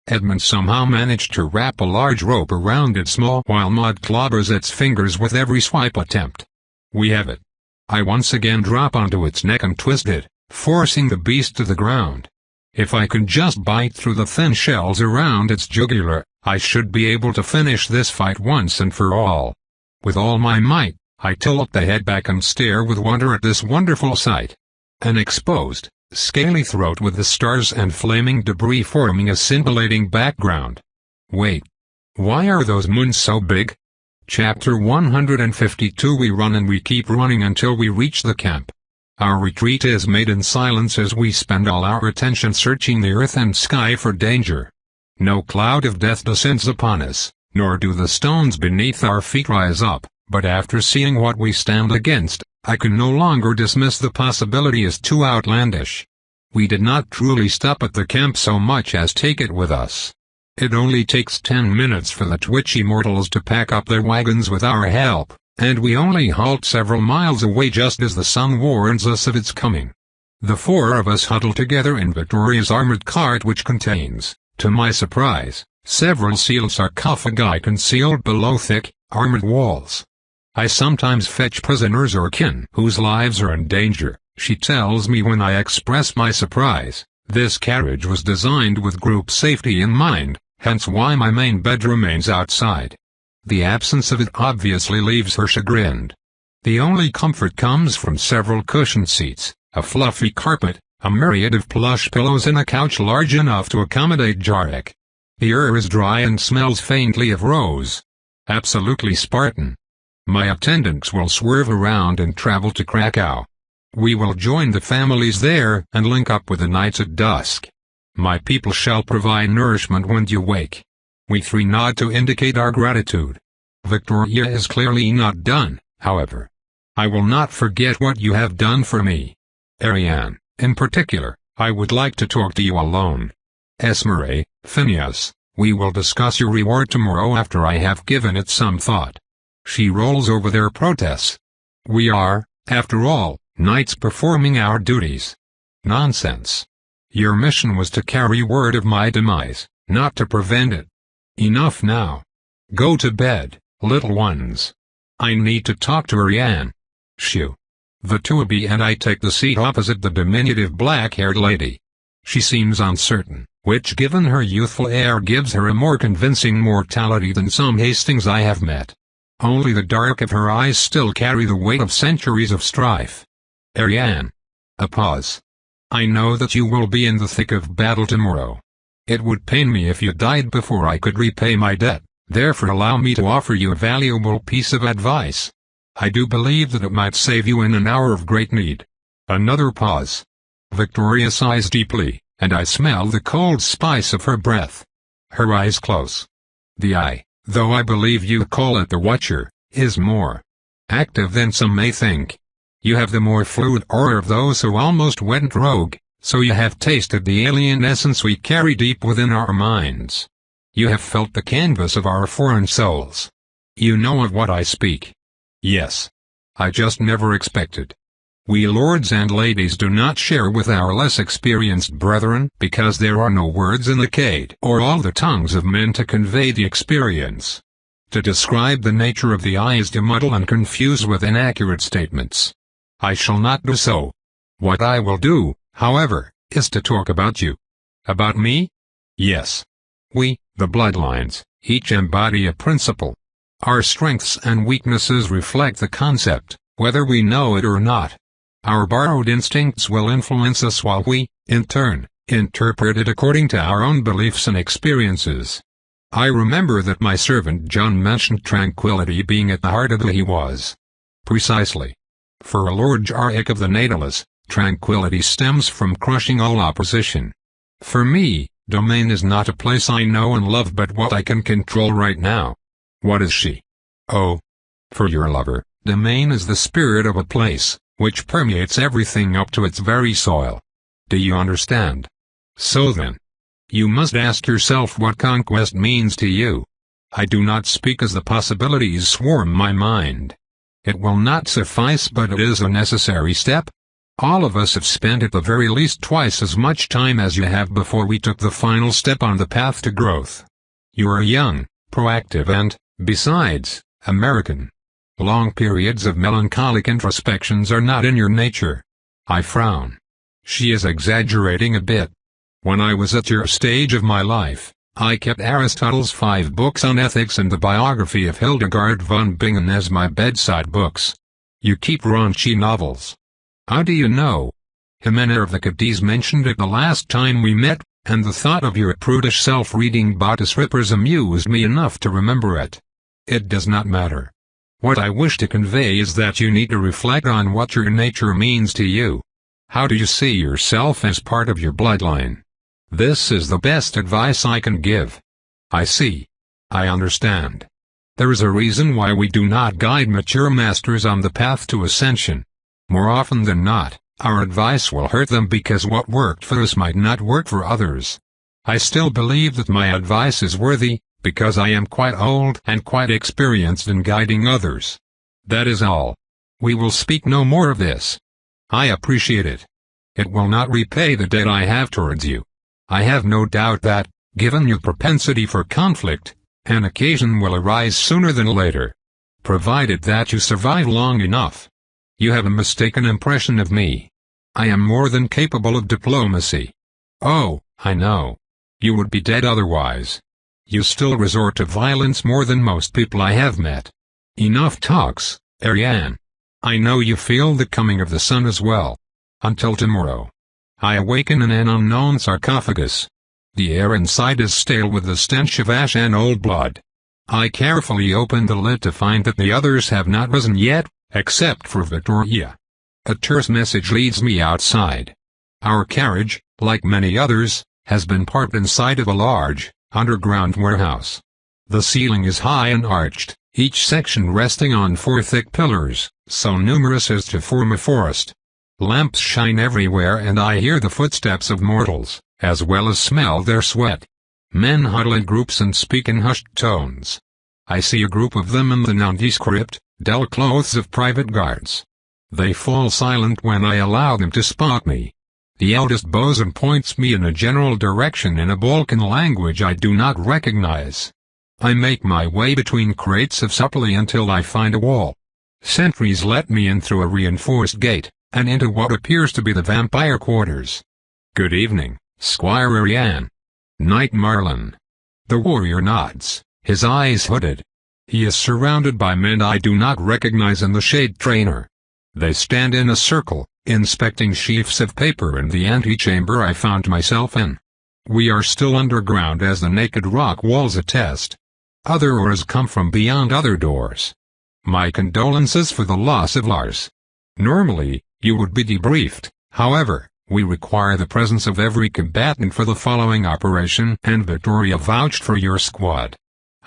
Edmund somehow managed to wrap a large rope around its small while Maud clobbers its fingers with every swipe attempt. We have it. I once again drop onto its neck and twist it, forcing the beast to the ground. If I can just bite through the thin shells around its jugular, I should be able to finish this fight once and for all. With all my might, I tilt the head back and stare with wonder at this wonderful sight. An exposed, scaly throat with the stars and flaming debris forming a scintillating background. Wait. Why are those moons so big? Chapter 152. We run and we keep running until we reach the camp. Our retreat is made in silence as we spend all our attention searching the earth and sky for danger. No cloud of death descends upon us, nor do the stones beneath our feet rise up, but after seeing what we stand against, I can no longer dismiss the possibility as too outlandish. We did not truly stop at the camp so much as take it with us. It only takes 10 minutes for the twitchy mortals to pack up their wagons with our help, and we only halt several miles away just as the sun warns us of its coming. The four of us huddle together in Victoria's armored cart which contains, to my surprise, several sealed sarcophagi concealed below thick, armored walls. I sometimes fetch prisoners or kin whose lives are in danger, she tells me when I express my surprise. This carriage was designed with group safety in mind, hence why my main bed remains outside. The absence of it obviously leaves her chagrined. The only comfort comes from several cushioned seats, a fluffy carpet, a myriad of plush pillows and a couch large enough to accommodate Jarek. The air is dry and smells faintly of rose. Absolutely Spartan. My attendants will swerve around and travel to Krakow. We will join the families there and link up with the knights at dusk. My people shall provide nourishment when you wake. We three nod to indicate our gratitude. Victoria is clearly not done, however. I will not forget what you have done for me. Ariane, in particular, I would like to talk to you alone. Esmeralda, Phineas, we will discuss your reward tomorrow after I have given it some thought. She rolls over their protests. We are, after all, knights performing our duties. Nonsense. Your mission was to carry word of my demise, not to prevent it. Enough now. Go to bed, little ones. I need to talk to Ariane. Shoo. The Tuabi and I take the seat opposite the diminutive black-haired lady. She seems uncertain, which given her youthful air gives her a more convincing mortality than some Hastings I have met. Only the dark of her eyes still carry the weight of centuries of strife. Ariane. A pause. I know that you will be in the thick of battle tomorrow. It would pain me if you died before I could repay my debt, therefore allow me to offer you a valuable piece of advice. I do believe that it might save you in an hour of great need. Another pause. Victoria sighs deeply, and I smell the cold spice of her breath. Her eyes close. The though I believe you call it the Watcher, is more active than some may think. You have the more fluid aura of those who almost went rogue, so you have tasted the alien essence we carry deep within our minds. You have felt the canvas of our foreign souls. You know of what I speak. Yes. I just never expected. We lords and ladies do not share with our less experienced brethren because there are no words in the cade or all the tongues of men to convey the experience. To describe the nature of the eye is to muddle and confuse with inaccurate statements. I shall not do so. What I will do, however, is to talk about you. About me? Yes. We, the bloodlines, each embody a principle. Our strengths and weaknesses reflect the concept, whether we know it or not. Our borrowed instincts will influence us while we, in turn, interpret it according to our own beliefs and experiences. I remember that my servant John mentioned tranquility being at the heart of who he was. Precisely. For a Lord Jarrick of the Natalis, tranquility stems from crushing all opposition. For me, domain is not a place I know and love but what I can control right now. What is she? Oh. For your lover, domain is the spirit of a place, which permeates everything up to its very soil. Do you understand? So then, you must ask yourself what conquest means to you. I do not speak as the possibilities swarm my mind. It will not suffice but it is a necessary step. All of us have spent at the very least twice as much time as you have before we took the final step on the path to growth. You are young, proactive and, besides, American. Long periods of melancholic introspections are not in your nature. I frown. She is exaggerating a bit. When I was at your stage of my life, I kept Aristotle's 5 books on ethics and the biography of Hildegard von Bingen as my bedside books. You keep raunchy novels. How do you know? Jimena of the Cadiz mentioned it the last time we met, and the thought of your prudish self reading bodice rippers amused me enough to remember it. It does not matter. What I wish to convey is that you need to reflect on what your nature means to you. How do you see yourself as part of your bloodline? This is the best advice I can give. I see. I understand. There is a reason why we do not guide mature masters on the path to ascension. More often than not, our advice will hurt them because what worked for us might not work for others. I still believe that my advice is worthy, because I am quite old and quite experienced in guiding others. That is all. We will speak no more of this. I appreciate it. It will not repay the debt I have towards you. I have no doubt that, given your propensity for conflict, an occasion will arise sooner than later. Provided that you survive long enough. You have a mistaken impression of me. I am more than capable of diplomacy. Oh, I know. You would be dead otherwise. You still resort to violence more than most people I have met. Enough talks, Ariane. I know you feel the coming of the sun as well. Until tomorrow. I awaken in an unknown sarcophagus. The air inside is stale with the stench of ash and old blood. I carefully open the lid to find that the others have not risen yet, except for Victoria. A terse message leads me outside. Our carriage, like many others, has been parked inside of a large, underground warehouse. The ceiling is high and arched, each section resting on 4 thick pillars, so numerous as to form a forest. Lamps shine everywhere and I hear the footsteps of mortals, as well as smell their sweat. Men huddle in groups and speak in hushed tones. I see a group of them in the nondescript, dull clothes of private guards. They fall silent when I allow them to spot me. The eldest bosun points me in a general direction in a Balkan language I do not recognize. I make my way between crates of supply until I find a wall. Sentries let me in through a reinforced gate, and into what appears to be the vampire quarters. Good evening, Squire Ariane. Knight Marlin. The warrior nods, his eyes hooded. He is surrounded by men I do not recognize in the shade trainer. They stand in a circle, inspecting sheafs of paper in the antechamber I found myself in. We are still underground as the naked rock walls attest. Other auras come from beyond other doors. My condolences for the loss of Lars. Normally, you would be debriefed, however, we require the presence of every combatant for the following operation and Victoria vouched for your squad.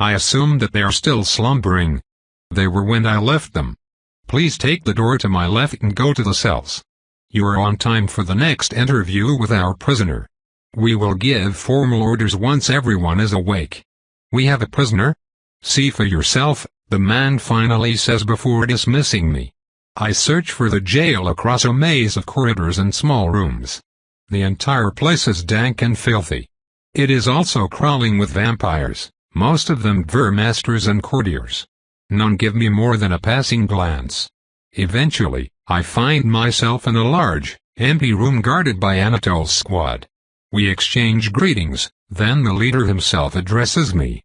I assume that they are still slumbering. They were when I left them. Please take the door to my left and go to the cells. You are on time for the next interview with our prisoner. We will give formal orders once everyone is awake. We have a prisoner? See for yourself, the man finally says before dismissing me. I search for the jail across a maze of corridors and small rooms. The entire place is dank and filthy. It is also crawling with vampires, most of them vermasters and courtiers. None give me more than a passing glance. Eventually, I find myself in a large, empty room guarded by Anatole's squad. We exchange greetings, then the leader himself addresses me.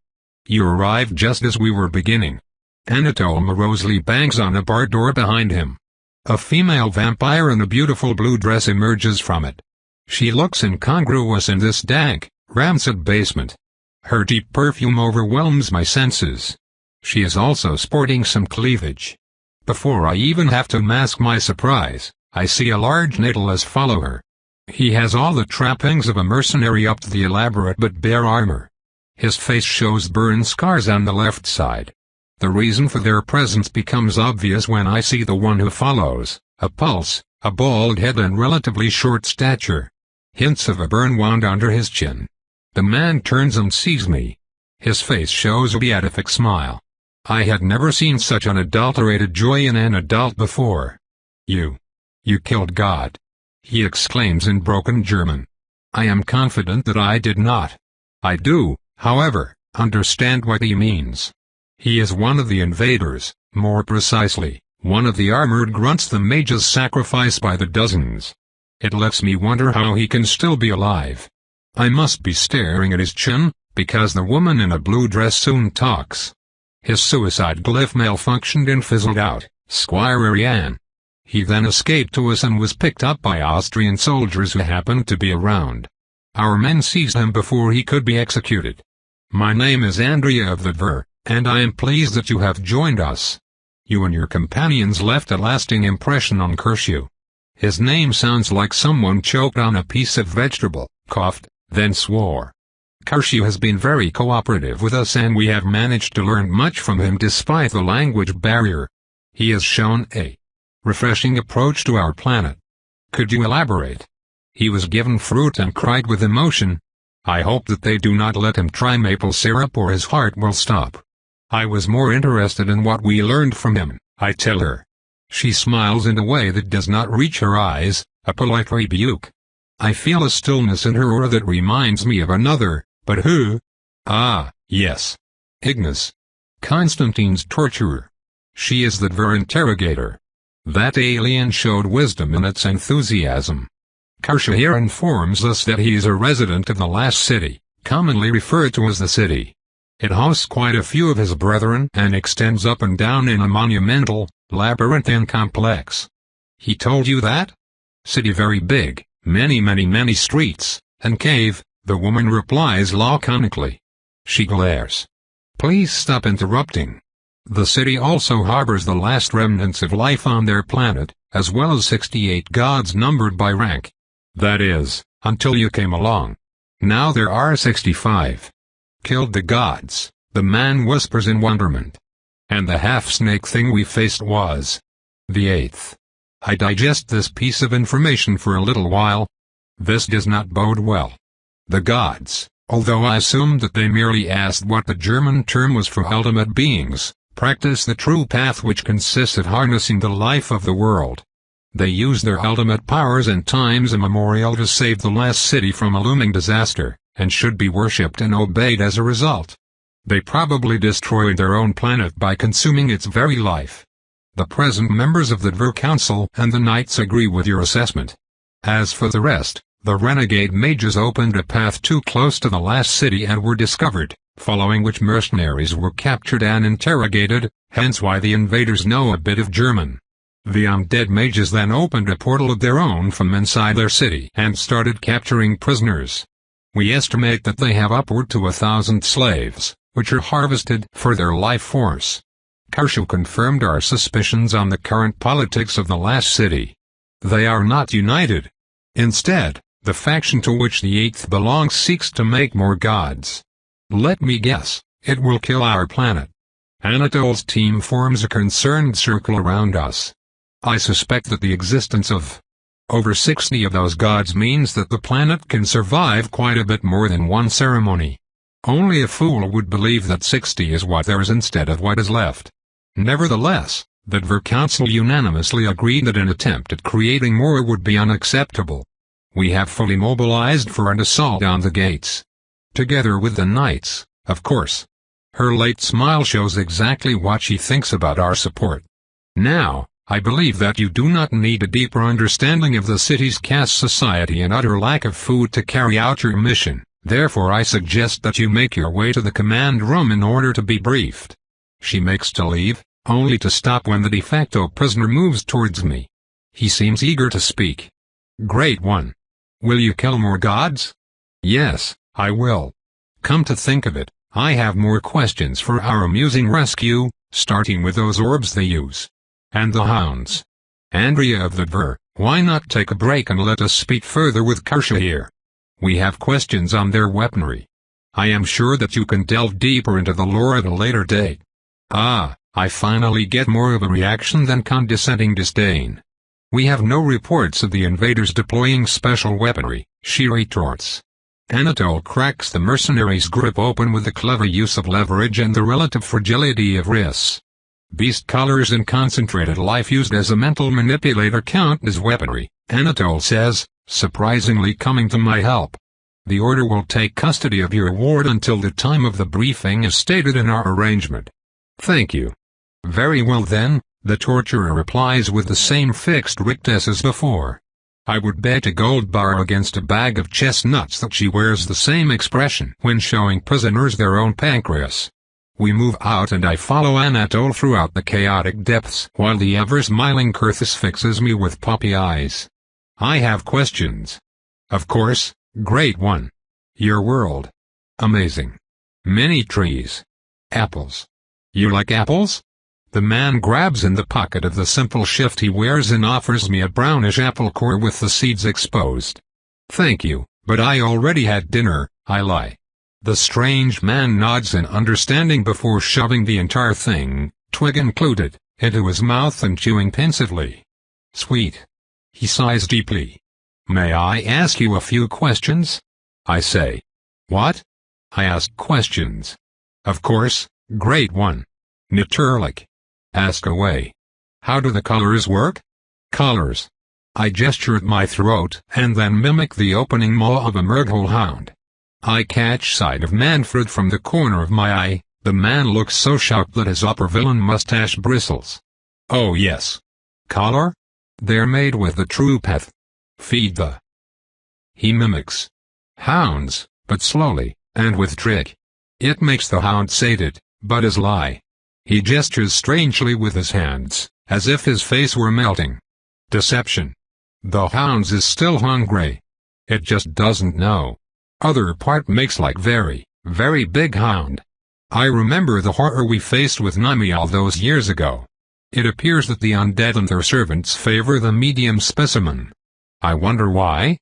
You arrived just as we were beginning. Anatole morosely bangs on a bar door behind him. A female vampire in a beautiful blue dress emerges from it. She looks incongruous in this dank, rancid basement. Her deep perfume overwhelms my senses. She is also sporting some cleavage. Before I even have to mask my surprise, I see a large Nidalas follow her. He has all the trappings of a mercenary up to the elaborate but bare armor. His face shows burn scars on the left side. The reason for their presence becomes obvious when I see the one who follows, a pulse, a bald head and relatively short stature. Hints of a burn wound under his chin. The man turns and sees me. His face shows a beatific smile. I had never seen such unadulterated joy in an adult before. You killed God," he exclaims in broken German. I am confident that I did not. I do, however, understand what he means. He is one of the invaders, more precisely, one of the armored grunts the mages sacrifice by the dozens. It lets me wonder how he can still be alive. I must be staring at his chin, because the woman in a blue dress soon talks. His suicide glyph malfunctioned and fizzled out, Squire Ariane. He then escaped to us and was picked up by Austrian soldiers who happened to be around. Our men seized him before he could be executed. My name is Andrea of the Ver, and I am pleased that you have joined us. You and your companions left a lasting impression on Kershaw. His name sounds like someone choked on a piece of vegetable, coughed, then swore. Kershaw has been very cooperative with us and we have managed to learn much from him despite the language barrier. He has shown a refreshing approach to our planet. Could you elaborate? He was given fruit and cried with emotion. I hope that they do not let him try maple syrup or his heart will stop. I was more interested in what we learned from him, I tell her. She smiles in a way that does not reach her eyes, a polite rebuke. I feel a stillness in her aura that reminds me of another, but who? Ah, yes. Ignis. Constantine's torturer. She is the Ver interrogator. That alien showed wisdom in its enthusiasm. Kershaw here informs us that he is a resident of the last city, commonly referred to as the city. It hosts quite a few of his brethren and extends up and down in a monumental, labyrinthine complex. He told you that? City very big, many streets, and cave, the woman replies laconically. She glares. Please stop interrupting. The city also harbors the last remnants of life on their planet, as well as 68 gods numbered by rank. That is, until you came along. Now there are 65. Killed the gods, the man whispers in wonderment. And the half-snake thing we faced was the 8th. I digest this piece of information for a little while. This does not bode well. The gods, although I assumed that they merely asked what the German term was for ultimate beings, practice the true path which consists of harnessing the life of the world. They use their ultimate powers and times immemorial to save the last city from a looming disaster, and should be worshipped and obeyed as a result. They probably destroyed their own planet by consuming its very life. The present members of the Ver Council and the Knights agree with your assessment. As for the rest, the renegade mages opened a path too close to the last city and were discovered, following which mercenaries were captured and interrogated, hence why the invaders know a bit of German. The undead mages then opened a portal of their own from inside their city and started capturing prisoners. We estimate that they have upward to 1,000 slaves, which are harvested for their life force. Kershaw confirmed our suspicions on the current politics of the last city. They are not united. Instead, the faction to which the 8th belongs seeks to make more gods. Let me guess, It will kill our planet. Anatole's team forms a concerned circle around us. I suspect that the existence of over 60 of those gods means that the planet can survive quite a bit more than one ceremony. Only a fool would believe that 60 is what there is instead of what is left. Nevertheless, the Dvor Council unanimously agreed that an attempt at creating more would be unacceptable. We have fully mobilized for an assault on the gates. Together with the knights, of course. Her late smile shows exactly what she thinks about our support. Now, I believe that you do not need a deeper understanding of the city's caste society and utter lack of food to carry out your mission. Therefore I suggest that you make your way to the command room in order to be briefed. She makes to leave, only to stop when the de facto prisoner moves towards me. He seems eager to speak. Great One. Will you kill more gods? Yes, I will. Come to think of it, I have more questions for our amusing rescue, starting with those orbs they use. And the hounds. Andrea of the Dvor, why not take a break and let us speak further with Kersha here? We have questions on their weaponry. I am sure that you can delve deeper into the lore at a later date. Ah, I finally get more of a reaction than condescending disdain. We have no reports of the invaders deploying special weaponry, she retorts. Anatole cracks the mercenary's grip open with the clever use of leverage and the relative fragility of wrists. Beast collars and concentrated life used as a mental manipulator count as weaponry, Anatole says, surprisingly coming to my help. The order will take custody of your ward until the time of the briefing as stated in our arrangement. Thank you. Very well then, the torturer replies with the same fixed rictus as before. I would bet a gold bar against a bag of chestnuts that she wears the same expression when showing prisoners their own pancreas. We move out and I follow Anatole throughout the chaotic depths while the ever-smiling Kurthus fixes me with puppy eyes. I have questions. Of course, Great One. Your world. Amazing. Many trees. Apples. You like apples? The man grabs in the pocket of the simple shift he wears and offers me a brownish apple core with the seeds exposed. Thank you, but I already had dinner, I lie. The strange man nods in understanding before shoving the entire thing, twig included, into his mouth and chewing pensively. Sweet. He sighs deeply. May I ask you a few questions? I say. What? I ask questions. Of course, Great One. Natürlich. Ask away. How do the colors work? Colors. I gesture at my throat and then mimic the opening maw of a Murghol hound. I catch sight of Manfred from the corner of my eye. The man looks so shocked that his upper villain mustache bristles. Oh yes. Collar? They're made with the true path. Feed the. He mimics. Hounds, but slowly, and with trick. It makes the hound sated, but his lie. He gestures strangely with his hands, as if his face were melting. Deception. The hounds is still hungry. It just doesn't know. Other part makes like very, very big hound. I remember the horror we faced with Nami all those years ago. It appears that the undead and their servants favor the medium specimen. I wonder why?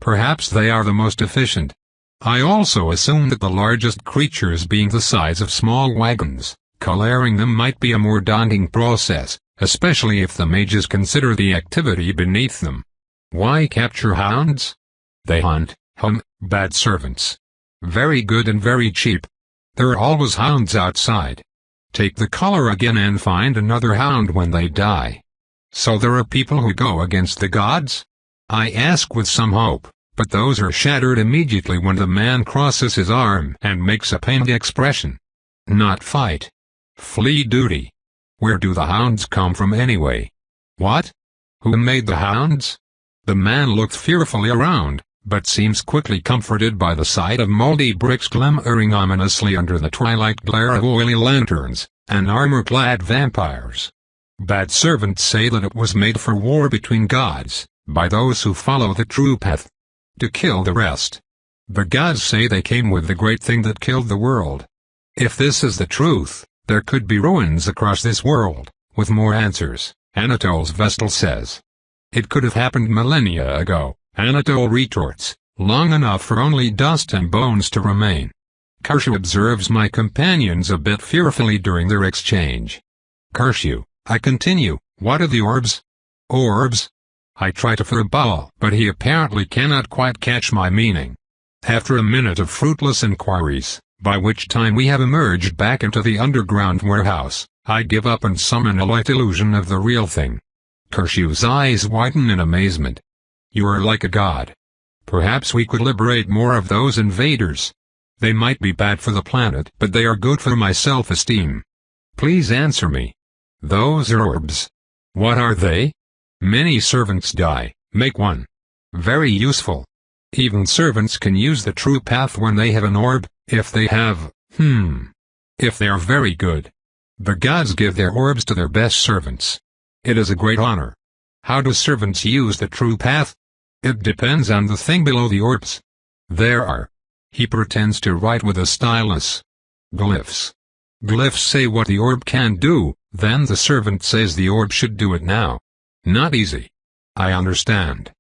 Perhaps they are the most efficient. I also assume that the largest creatures being the size of small wagons, collaring them might be a more daunting process, especially if the mages consider the activity beneath them. Why capture hounds? They hunt, bad servants. Very good and very cheap. There are always hounds outside. Take the collar again and find another hound when they die. So there are people who go against the gods? I ask with some hope, but those are shattered immediately when the man crosses his arm and makes a pained expression. Not fight. Flee duty. Where do the hounds come from anyway? What? Who made the hounds? The man looked fearfully around, but seems quickly comforted by the sight of moldy bricks glimmering ominously under the twilight glare of oily lanterns, and armor-clad vampires. Bad servants say that it was made for war between gods, by those who follow the true path. To kill the rest. The gods say they came with the great thing that killed the world. If this is the truth, there could be ruins across this world, with more answers, Anatole's Vestal says. It could have happened millennia ago, Anatole retorts, long enough for only dust and bones to remain. Kershaw observes my companions a bit fearfully during their exchange. Kershaw, I continue, what are the orbs? Orbs? I try to furball, but he apparently cannot quite catch my meaning. After a minute of fruitless inquiries, by which time we have emerged back into the underground warehouse, I give up and summon a light illusion of the real thing. Kershaw's eyes widen in amazement. You are like a god. Perhaps we could liberate more of those invaders. They might be bad for the planet, but they are good for my self-esteem. Please answer me. Those orbs. What are they? Many servants die, make one. Very useful. Even servants can use the true path when they have an orb, if they have, if they are very good. The gods give their orbs to their best servants. It is a great honor. How do servants use the true path? It depends on the thing below the orbs. There are. He pretends to write with a stylus. Glyphs. Glyphs say what the orb can do, then the servant says the orb should do it now. Not easy. I understand.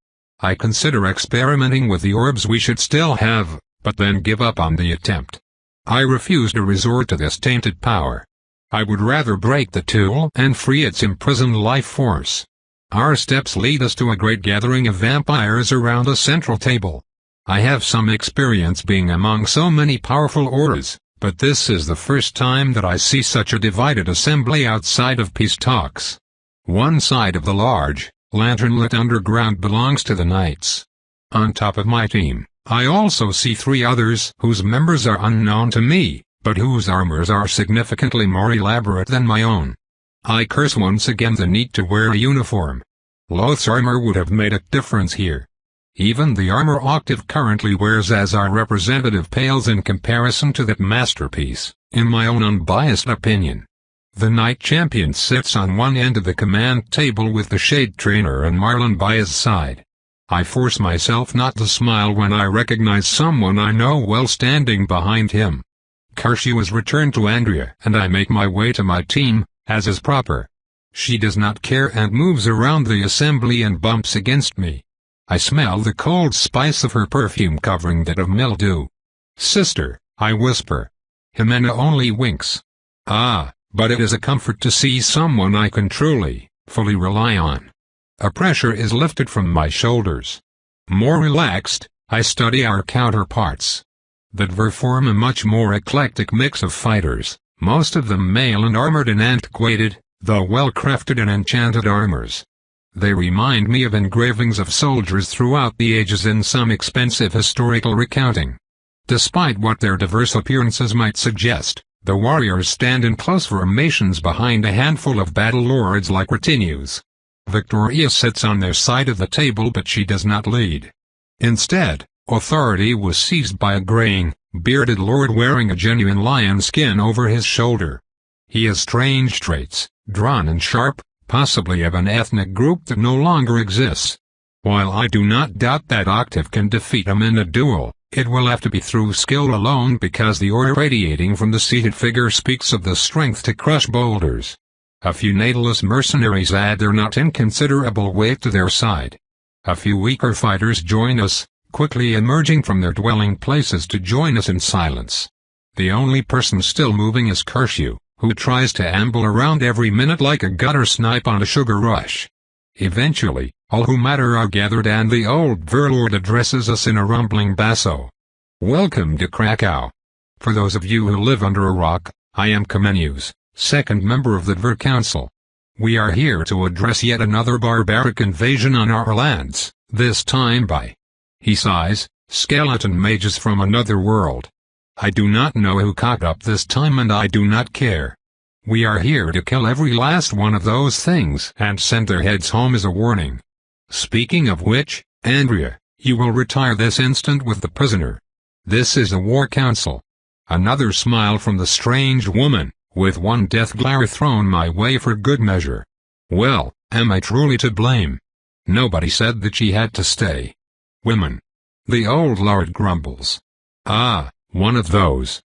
I consider experimenting with the orbs we should still have, but then give up on the attempt. I refuse to resort to this tainted power. I would rather break the tool and free its imprisoned life force. Our steps lead us to a great gathering of vampires around a central table. I have some experience being among so many powerful auras, but this is the first time that I see such a divided assembly outside of peace talks. One side of the large, lantern-lit underground belongs to the knights. On top of my team, I also see 3 others whose members are unknown to me, but whose armors are significantly more elaborate than my own. I curse once again the need to wear a uniform. Loth's armor would have made a difference here. Even the armor Octave currently wears as our representative pales in comparison to that masterpiece, in my own unbiased opinion. The Knight Champion sits on one end of the command table with the Shade Trainer and Marlin by his side. I force myself not to smile when I recognize someone I know well standing behind him. Kershaw has returned to Andrea and I make my way to my team, as is proper. She does not care and moves around the assembly and bumps against me. I smell the cold spice of her perfume covering that of mildew. Sister, I whisper. Jimena only winks. Ah, but it is a comfort to see someone I can truly, fully rely on. A pressure is lifted from my shoulders. More relaxed, I study our counterparts. The Dver form a much more eclectic mix of fighters, most of them male and armored in antiquated, though well-crafted and enchanted armors. They remind me of engravings of soldiers throughout the ages in some expensive historical recounting. Despite what their diverse appearances might suggest, the warriors stand in close formations behind a handful of battle lords like retinues. Victoria sits on their side of the table but she does not lead. Instead, authority was seized by a graying, bearded lord wearing a genuine lion skin over his shoulder. He has strange traits, drawn and sharp, possibly of an ethnic group that no longer exists. While I do not doubt that Octave can defeat him in a duel, it will have to be through skill alone because the aura radiating from the seated figure speaks of the strength to crush boulders. A few natalist mercenaries add their not inconsiderable weight to their side. A few weaker fighters join us, quickly emerging from their dwelling places to join us in silence. The only person still moving is Kershaw, who tries to amble around every minute like a gutter snipe on a sugar rush. Eventually, all who matter are gathered and the old Verlord addresses us in a rumbling basso. Welcome to Krakow. For those of you who live under a rock, I am Kameneus, second member of the Dver Council. We are here to address yet another barbaric invasion on our lands, this time by, he sighs, skeleton mages from another world. I do not know who cocked up this time and I do not care. We are here to kill every last one of those things and send their heads home as a warning. Speaking of which, Andrea, you will retire this instant with the prisoner. This is a war council. Another smile from the strange woman, with one death glare thrown my way for good measure. Well, am I truly to blame? Nobody said that she had to stay. Women. The old lord grumbles. Ah, one of those.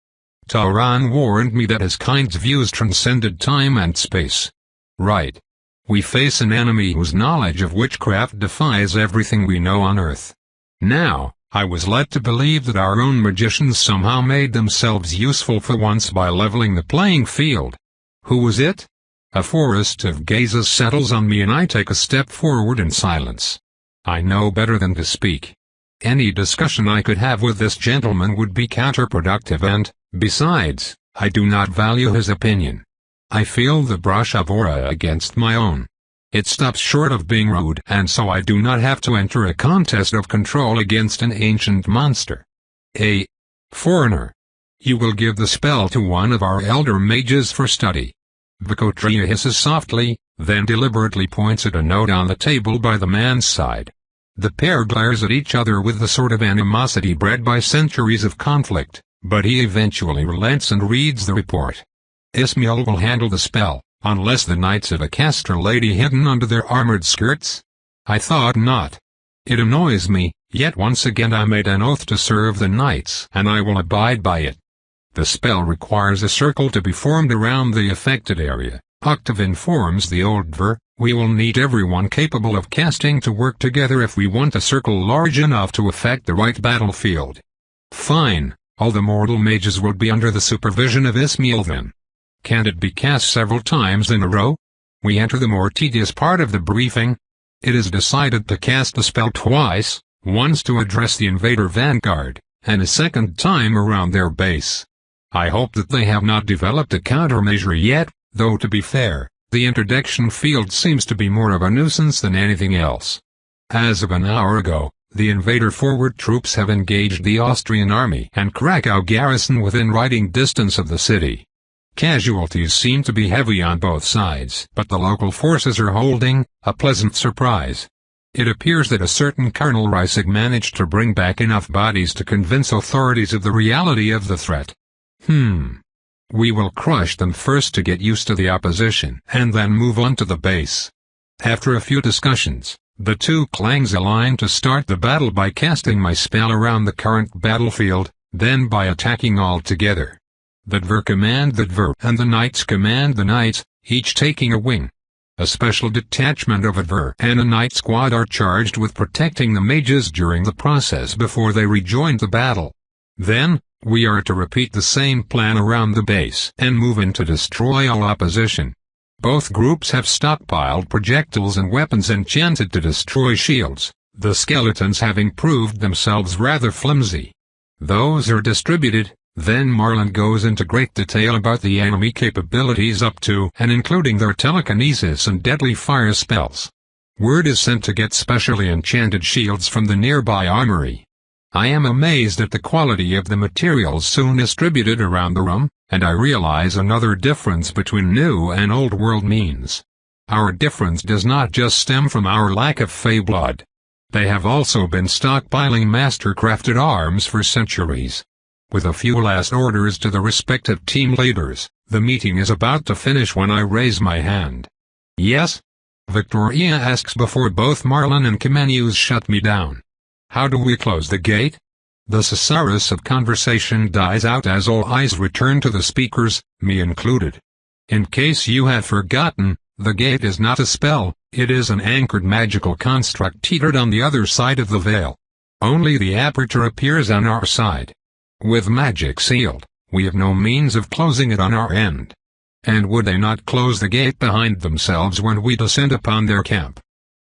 Tauran warned me that his kind's views transcended time and space. Right. We face an enemy whose knowledge of witchcraft defies everything we know on Earth. Now, I was led to believe that our own magicians somehow made themselves useful for once by leveling the playing field. Who was it? A forest of gazes settles on me and I take a step forward in silence. I know better than to speak. Any discussion I could have with this gentleman would be counterproductive and, besides, I do not value his opinion. I feel the brush of aura against my own. It stops short of being rude, and so I do not have to enter a contest of control against an ancient monster. A foreigner. You will give the spell to one of our elder mages for study. Vicotria hisses softly, then deliberately points at a note on the table by the man's side. The pair glares at each other with the sort of animosity bred by centuries of conflict, but he eventually relents and reads the report. Ismail will handle the spell, unless the knights of a caster lady hidden under their armored skirts? I thought not. It annoys me, yet once again I made an oath to serve the knights and I will abide by it. The spell requires a circle to be formed around the affected area. Octave informs the old Dver, we will need everyone capable of casting to work together if we want a circle large enough to affect the right battlefield. Fine, all the mortal mages will be under the supervision of Ismail then. Can it be cast several times in a row? We enter the more tedious part of the briefing. It is decided to cast the spell twice, once to address the invader vanguard, and a second time around their base. I hope that they have not developed a countermeasure yet, though to be fair, the interdiction field seems to be more of a nuisance than anything else. As of an hour ago, the invader forward troops have engaged the Austrian army and Krakow garrison within riding distance of the city. Casualties seem to be heavy on both sides, but the local forces are holding, a pleasant surprise. It appears that a certain Colonel Reisig managed to bring back enough bodies to convince authorities of the reality of the threat. We will crush them first to get used to the opposition, and then move on to the base. After a few discussions, the two clans align to start the battle by casting my spell around the current battlefield, then by attacking all together. The Dver command the Dver and the Knights command the Knights, each taking a wing. A special detachment of a Dver and a Knight squad are charged with protecting the mages during the process before they rejoin the battle. Then, we are to repeat the same plan around the base and move in to destroy all opposition. Both groups have stockpiled projectiles and weapons enchanted to destroy shields, the skeletons having proved themselves rather flimsy. Those are distributed. Then Marlin goes into great detail about the enemy capabilities up to and including their telekinesis and deadly fire spells. Word is sent to get specially enchanted shields from the nearby armory. I am amazed at the quality of the materials soon distributed around the room, and I realize another difference between new and old world means. Our difference does not just stem from our lack of fey blood. They have also been stockpiling master-crafted arms for centuries. With a few last orders to the respective team leaders, the meeting is about to finish when I raise my hand. Yes? Victoria asks before both Marlin and Comenius shut me down. How do we close the gate? The susurrus of conversation dies out as all eyes return to the speakers, me included. In case you have forgotten, the gate is not a spell, it is an anchored magical construct teetered on the other side of the veil. Only the aperture appears on our side. With magic sealed, we have no means of closing it on our end. And would they not close the gate behind themselves when we descend upon their camp?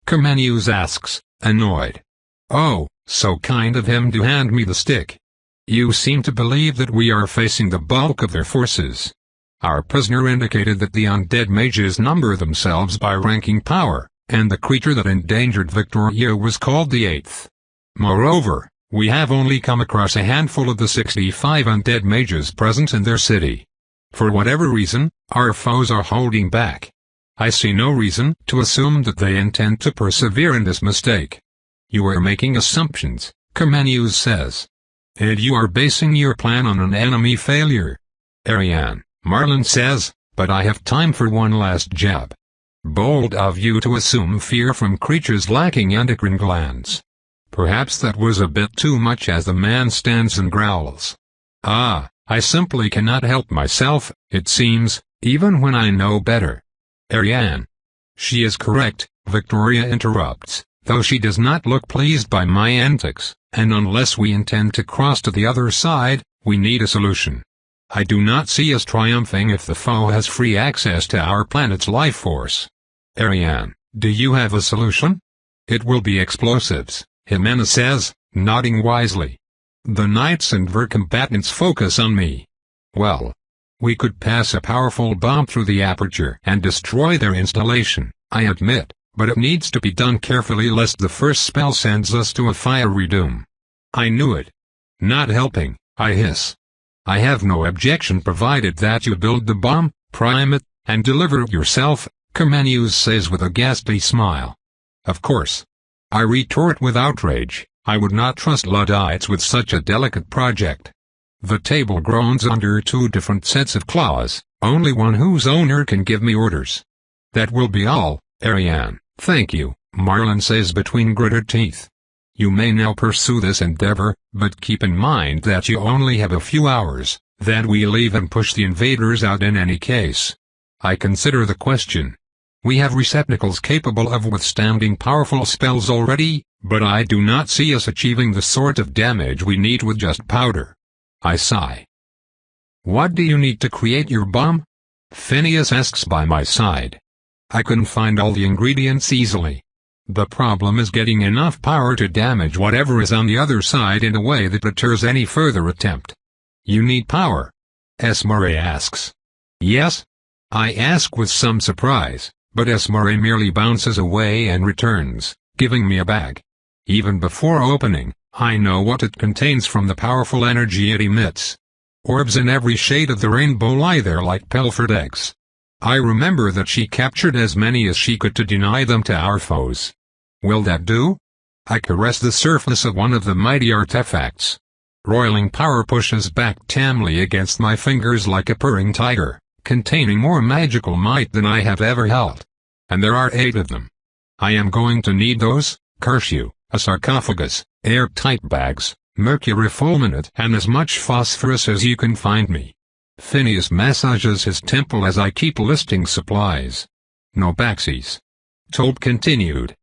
Comenius asks, annoyed. Oh, so kind of him to hand me the stick. You seem to believe that we are facing the bulk of their forces. Our prisoner indicated that the undead mages number themselves by ranking power, and the creature that endangered Victoria was called the Eighth. Moreover, we have only come across a handful of the 65 undead mages present in their city. For whatever reason, our foes are holding back. I see no reason to assume that they intend to persevere in this mistake. You are making assumptions, Comenius says. And you are basing your plan on an enemy failure. Ariane, Marlin says, but I have time for one last jab. Bold of you to assume fear from creatures lacking endocrine glands. Perhaps that was a bit too much as the man stands and growls. I simply cannot help myself, it seems, even when I know better. Ariane. She is correct, Victoria interrupts. though she does not look pleased by my antics, and unless we intend to cross to the other side, we need a solution. I do not see us triumphing if the foe has free access to our planet's life force. Ariane, do you have a solution? It will be explosives, Jimena says, nodding wisely. The knights and ver combatants focus on me. Well, we could pass a powerful bomb through the aperture and destroy their installation, I admit, but it needs to be done carefully lest the first spell sends us to a fiery doom. I knew it. Not helping, I hiss. I have no objection provided that you build the bomb, prime it, and deliver it yourself, Carmenus says with a ghastly smile. Of course. I retort with outrage, I would not trust Luddites with such a delicate project. The table groans under two different sets of claws, only one whose owner can give me orders. That will be all, Ariane, thank you, Marlin says between gritted teeth. You may now pursue this endeavor, but keep in mind that you only have a few hours, then we leave and push the invaders out in any case. I consider the question. We have receptacles capable of withstanding powerful spells already, but I do not see us achieving the sort of damage we need with just powder. I sigh. What do you need to create your bomb? Phineas asks by my side. I can find all the ingredients easily. The problem is getting enough power to damage whatever is on the other side in a way that deters any further attempt. You need power? Esmore asks. Yes? I ask with some surprise, but Esmore merely bounces away and returns, giving me a bag. Even before opening, I know what it contains from the powerful energy it emits. Orbs in every shade of the rainbow lie there like pilfered eggs. I remember that she captured as many as she could to deny them to our foes. Will that do? I caress the surface of one of the mighty artifacts. Roiling power pushes back tamely against my fingers like a purring tiger, containing more magical might than I have ever held. And there are 8 of them. I am going to need those, curse you, a sarcophagus, airtight bags, mercury fulminate and as much phosphorus as you can find me. Phineas massages his temple as I keep listing supplies. No backsies. Toad continued.